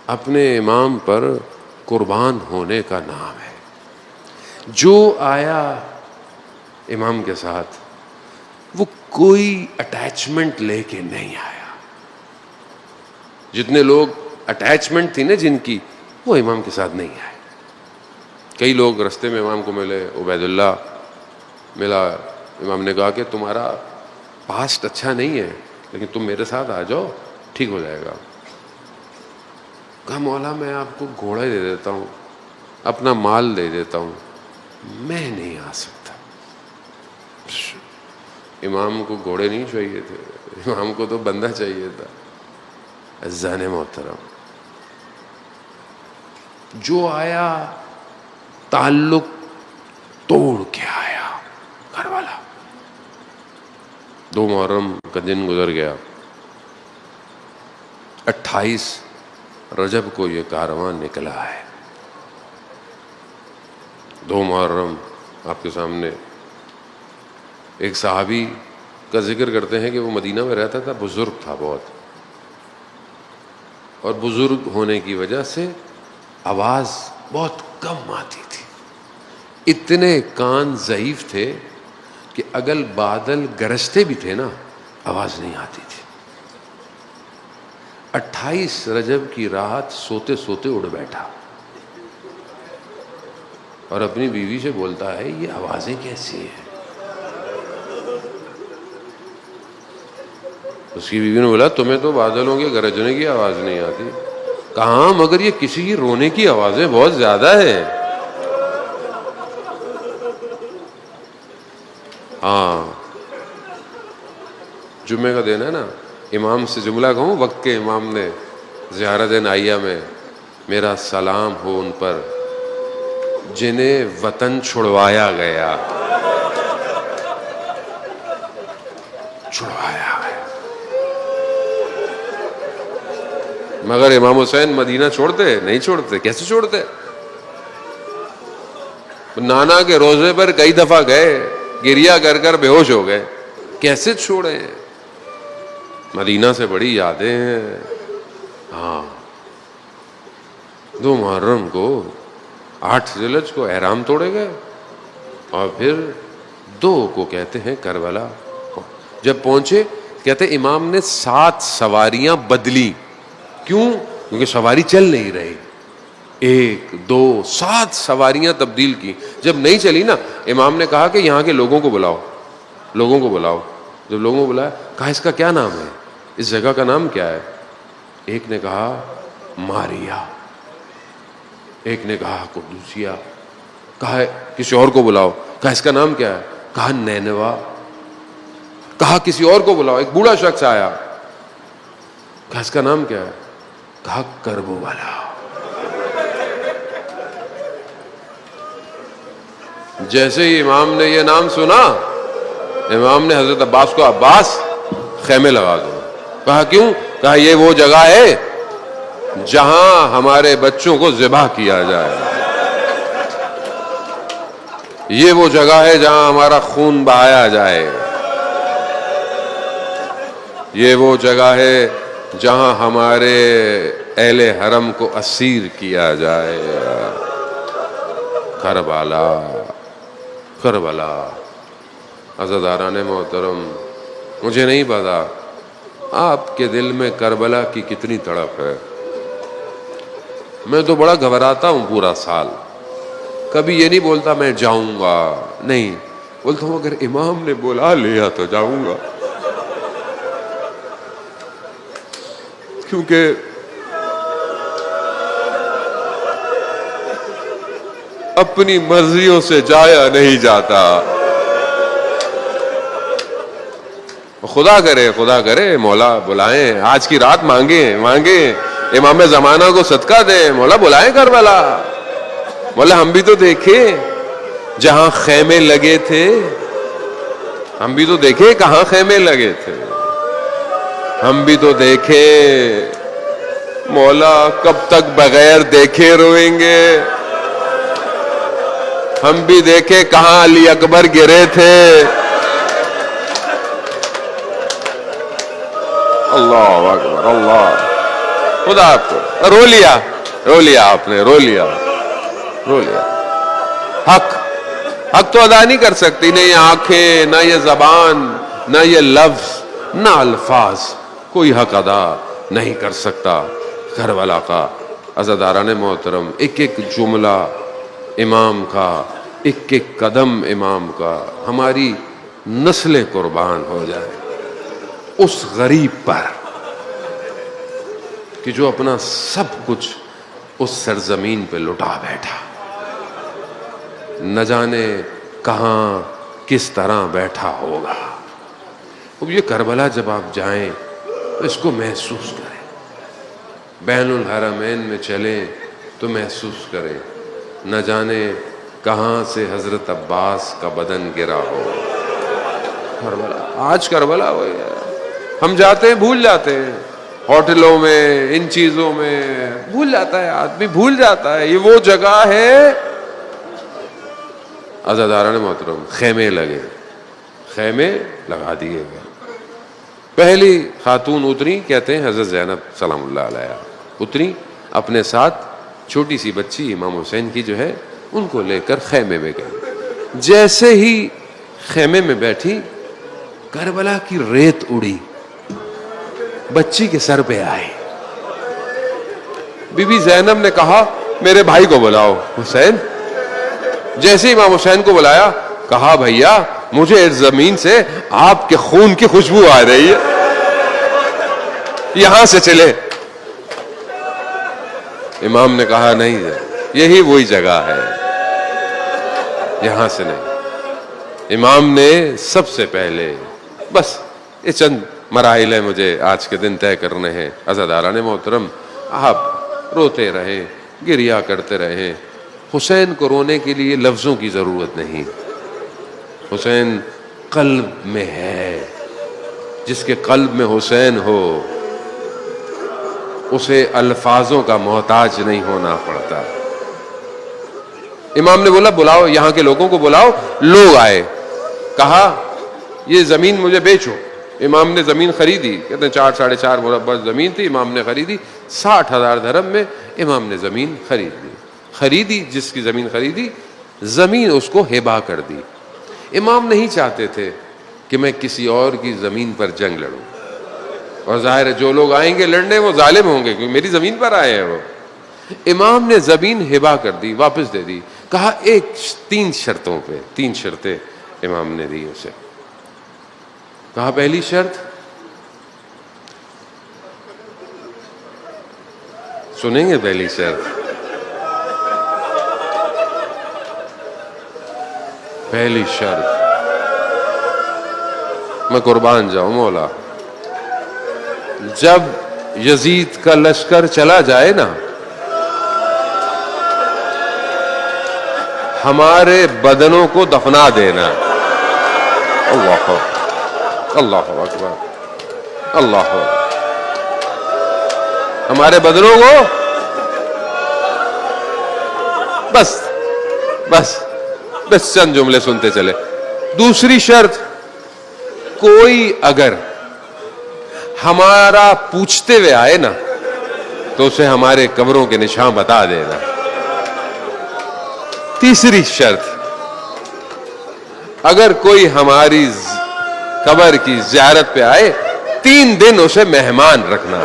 اپنے امام پر قربان ہونے کا نام ہے. جو آیا امام کے ساتھ وہ کوئی اٹیچمنٹ لے کے نہیں آیا. جتنے لوگ اٹیچمنٹ تھی نا جن کی, وہ امام کے ساتھ نہیں آئے. کئی لوگ رستے میں امام کو ملے. عبید اللہ ملا, امام نے کہا کہ تمہارا پاسٹ اچھا نہیں ہے لیکن تم میرے ساتھ آ جاؤ, ٹھیک ہو جائے گا. کہا مولا میں آپ کو گھوڑا دے دیتا ہوں, اپنا مال دے دیتا ہوں, میں نہیں آ سکتا. امام کو گھوڑے نہیں چاہیے تھے, امام کو تو بندہ چاہیے تھا. عزیزان محترم, جو آیا تعلق توڑ کے آیا. گھر والا 2 محرم کا دن گزر گیا. 28 رجب کو یہ کارواں نکلا ہے. 2 محرم آپ کے سامنے ایک صحابی کا ذکر کرتے ہیں کہ وہ مدینہ میں رہتا تھا, بزرگ تھا بہت, اور بزرگ ہونے کی وجہ سے آواز بہت کم آتی تھی. اتنے کان ضعیف تھے کہ اگر بادل گرجتے بھی تھے نا آواز نہیں آتی تھی. 28 رجب کی رات سوتے سوتے اڑ بیٹھا اور اپنی بیوی سے بولتا ہے یہ آوازیں کیسی ہیں؟ اس کی بیوی نے بولا تمہیں تو بادلوں کے گرجنے کی آواز نہیں آتی. کہاں مگر یہ کسی کی رونے کی آوازیں بہت زیادہ ہیں. ہاں جمعے کا دن ہے نا, امام سے جملہ کہوں, وقت کے امام نے زیارت نائیہ میں میرا سلام ہو ان پر جنہیں وطن چھڑوایا گیا. چھڑوایا گیا. مگر امام حسین مدینہ چھوڑتے نہیں, چھوڑتے. کیسے چھوڑتے؟ نانا کے روزے پر کئی دفعہ گئے, گریا کر کر بے ہوش ہو گئے. کیسے چھوڑے؟ مدینہ سے بڑی یادیں ہیں. ہاں 2 محرم کو 8 ذیلحج کو احرام توڑے گئے اور پھر 2 کو کہتے ہیں کربلا. جب پہنچے کہتے امام نے 7 سواریاں بدلی. کیوں؟ کیونکہ سواری چل نہیں رہی. 1 2 7 سواریاں تبدیل کی. جب نہیں چلی نا، امام نے کہا کہ یہاں کے لوگوں کو بلاؤ، لوگوں کو بلاؤ. جب لوگوں کو بلایا، کہا اس کا کیا نام ہے، اس جگہ کا نام کیا ہے؟ ایک نے کہا ماریا، ایک نے کہا قدوسیہ. کہا کسی اور کو بلاؤ. کہا اس کا نام کیا ہے؟ کہا نینوا. کہا کسی اور کو بلاؤ. ایک بوڑھا شخص آیا. کہا اس کا نام کیا ہے؟ کہا کربو والا. جیسے ہی امام نے یہ نام سنا، امام نے حضرت عباس کو، عباس خیمے لگا دو. کہا کیوں؟ کہا یہ وہ جگہ ہے جہاں ہمارے بچوں کو ذبح کیا جائے، یہ وہ جگہ ہے جہاں ہمارا خون بہایا جائے، یہ وہ جگہ ہے جہاں ہمارے اہل حرم کو اسیر کیا جائے. کربلا، کربلا. عزاداران محترم، مجھے نہیں پتا آپ کے دل میں کربلا کی کتنی تڑپ ہے. میں تو بڑا گھبراتا ہوں پورا سال. کبھی یہ نہیں بولتا میں جاؤں گا، نہیں بولتا ہوں اگر امام نے بلا لیا تو جاؤں گا. کیونکہ اپنی مرضیوں سے جایا نہیں جاتا. خدا کرے مولا بلائیں، آج کی رات مانگیں امام زمانہ کو صدقہ دیں. مولا بلائیں کربلا. مولا ہم بھی تو دیکھیں جہاں خیمے لگے تھے، ہم بھی تو دیکھیں کہاں خیمے لگے تھے، ہم بھی تو دیکھیں. مولا کب تک بغیر دیکھے روئیں گے؟ ہم بھی دیکھیں کہاں علی اکبر گرے تھے. اللہ اکبر، اللہ. خدا آپ کو رو لیا آپ نے، رو لیا. حق تو ادا نہیں کر سکتی، نہ یہ آنکھیں، نہ یہ زبان، نہ یہ لفظ، نہ الفاظ، کوئی حق ادا نہیں کر سکتا. کربلا کا عزاداران محترم، ایک ایک جملہ امام کا، ایک ایک قدم امام کا، ہماری نسلیں قربان ہو جائے اس غریب پر کہ جو اپنا سب کچھ اس سرزمین پہ لٹا بیٹھا. نہ جانے کہاں کس طرح بیٹھا ہوگا. اب یہ کربلا جب آپ جائیں تو اس کو محسوس کریں. بین الحرمین میں چلیں تو محسوس کریں. نہ جانے کہاں سے حضرت عباس کا بدن گرا ہو. کربلا، آج کربلا ہو گیا. ہم جاتے ہیں بھول جاتے ہیں، ہوٹلوں میں، ان چیزوں میں بھول جاتا ہے آدمی، بھول جاتا ہے یہ وہ جگہ ہے. عزاداران محترم، خیمے لگا دیے گئے. پہلی خاتون اتری، کہتے ہیں حضرت زینب سلام اللہ علیہ اتری، اپنے ساتھ چھوٹی سی بچی امام حسین کی جو ہے ان کو لے کر خیمے میں گئی. جیسے ہی خیمے میں بیٹھی، کربلا کی ریت اڑی، بچی کے سر پہ آئی. بی بی زینب نے کہا میرے بھائی کو بلاؤ حسین. جیسے امام حسین کو بلایا، کہا بھیا مجھے اس زمین سے آپ کے خون کی خوشبو آ رہی ہے، یہاں سے چلے. امام نے کہا نہیں، یہی وہی جگہ ہے، یہاں سے نہیں. امام نے سب سے پہلے، بس یہ چند مراحل ہیں مجھے آج کے دن طے کرنے ہیں. عزاداران محترم، آپ روتے رہیں، گریا کرتے رہیں. حسین کو رونے کے لیے لفظوں کی ضرورت نہیں. حسین قلب میں ہے. جس کے قلب میں حسین ہو اسے الفاظوں کا محتاج نہیں ہونا پڑتا. امام نے بولا بلاؤ یہاں کے لوگوں کو بلاؤ. لوگ آئے. کہا یہ زمین مجھے بیچو. امام نے زمین خریدی، کہتے ہیں 4-4.5 مربع زمین تھی، امام نے خریدی 60,000 درہم میں. امام نے زمین خریدی، جس کی زمین خریدی، زمین اس کو ہبہ کر دی. امام نہیں چاہتے تھے کہ میں کسی اور کی زمین پر جنگ لڑوں، اور ظاہر ہے جو لوگ آئیں گے لڑنے وہ ظالم ہوں گے کیونکہ میری زمین پر آئے ہیں وہ. امام نے زمین ہبا کر دی, واپس دے دی. کہا 3 شرطوں پہ, 3 شرطیں امام نے دی اسے. کہا پہلی شرط, سنیں گے پہلی شرط, پہلی شرط, میں قربان جاؤں مولا, جب یزید کا لشکر چلا جائے نا, ہمارے بدنوں کو دفنا دینا. اللہ اللہ اکبر, اللہ ہمارے بدنوں کو بس بس بس چند جملے سنتے چلے. دوسری شرط, کوئی اگر ہمارا پوچھتے ہوئے آئے نا تو اسے ہمارے قبروں کے نشان بتا دینا. تیسری شرط, اگر کوئی ہماری قبر کی زیارت پہ آئے 3 دن اسے مہمان رکھنا.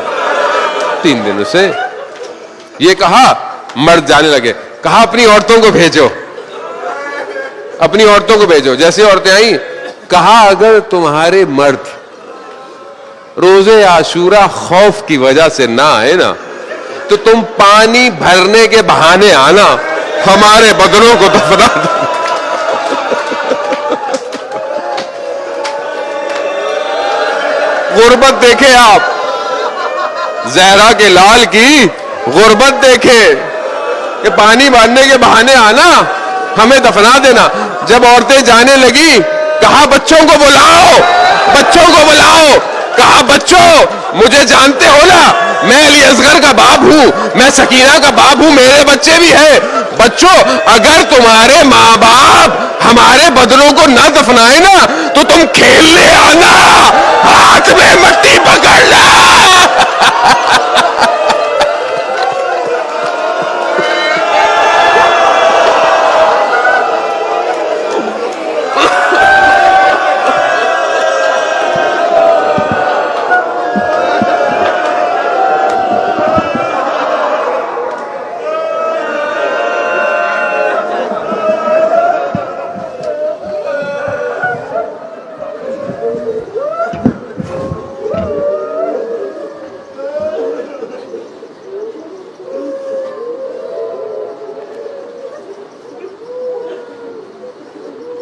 3 دن اسے. یہ کہا, مرد جانے لگے. کہا اپنی عورتوں کو بھیجو, اپنی عورتوں کو بھیجو. جیسے عورتیں آئیں, کہا اگر تمہارے مرد روزے عاشورہ خوف کی وجہ سے نہ آئے نا تو تم پانی بھرنے کے بہانے آنا, ہمارے بدنوں کو دفنا دو. غربت دیکھے آپ, زہرا کے لال کی غربت دیکھے کہ پانی بھرنے کے بہانے آنا, ہمیں دفنا دینا. جب عورتیں جانے لگی, کہا بچوں کو بلاؤ, بچوں کو بلاؤ. کہا بچوں, مجھے جانتے ہو نا, میں علی اصغر کا باپ ہوں, میں سکینہ کا باپ ہوں, میرے بچے بھی ہیں. بچوں, اگر تمہارے ماں باپ ہمارے بدنوں کو نہ دفنائے نا تو تم کھیلنے آنا, ہاتھ میں مٹی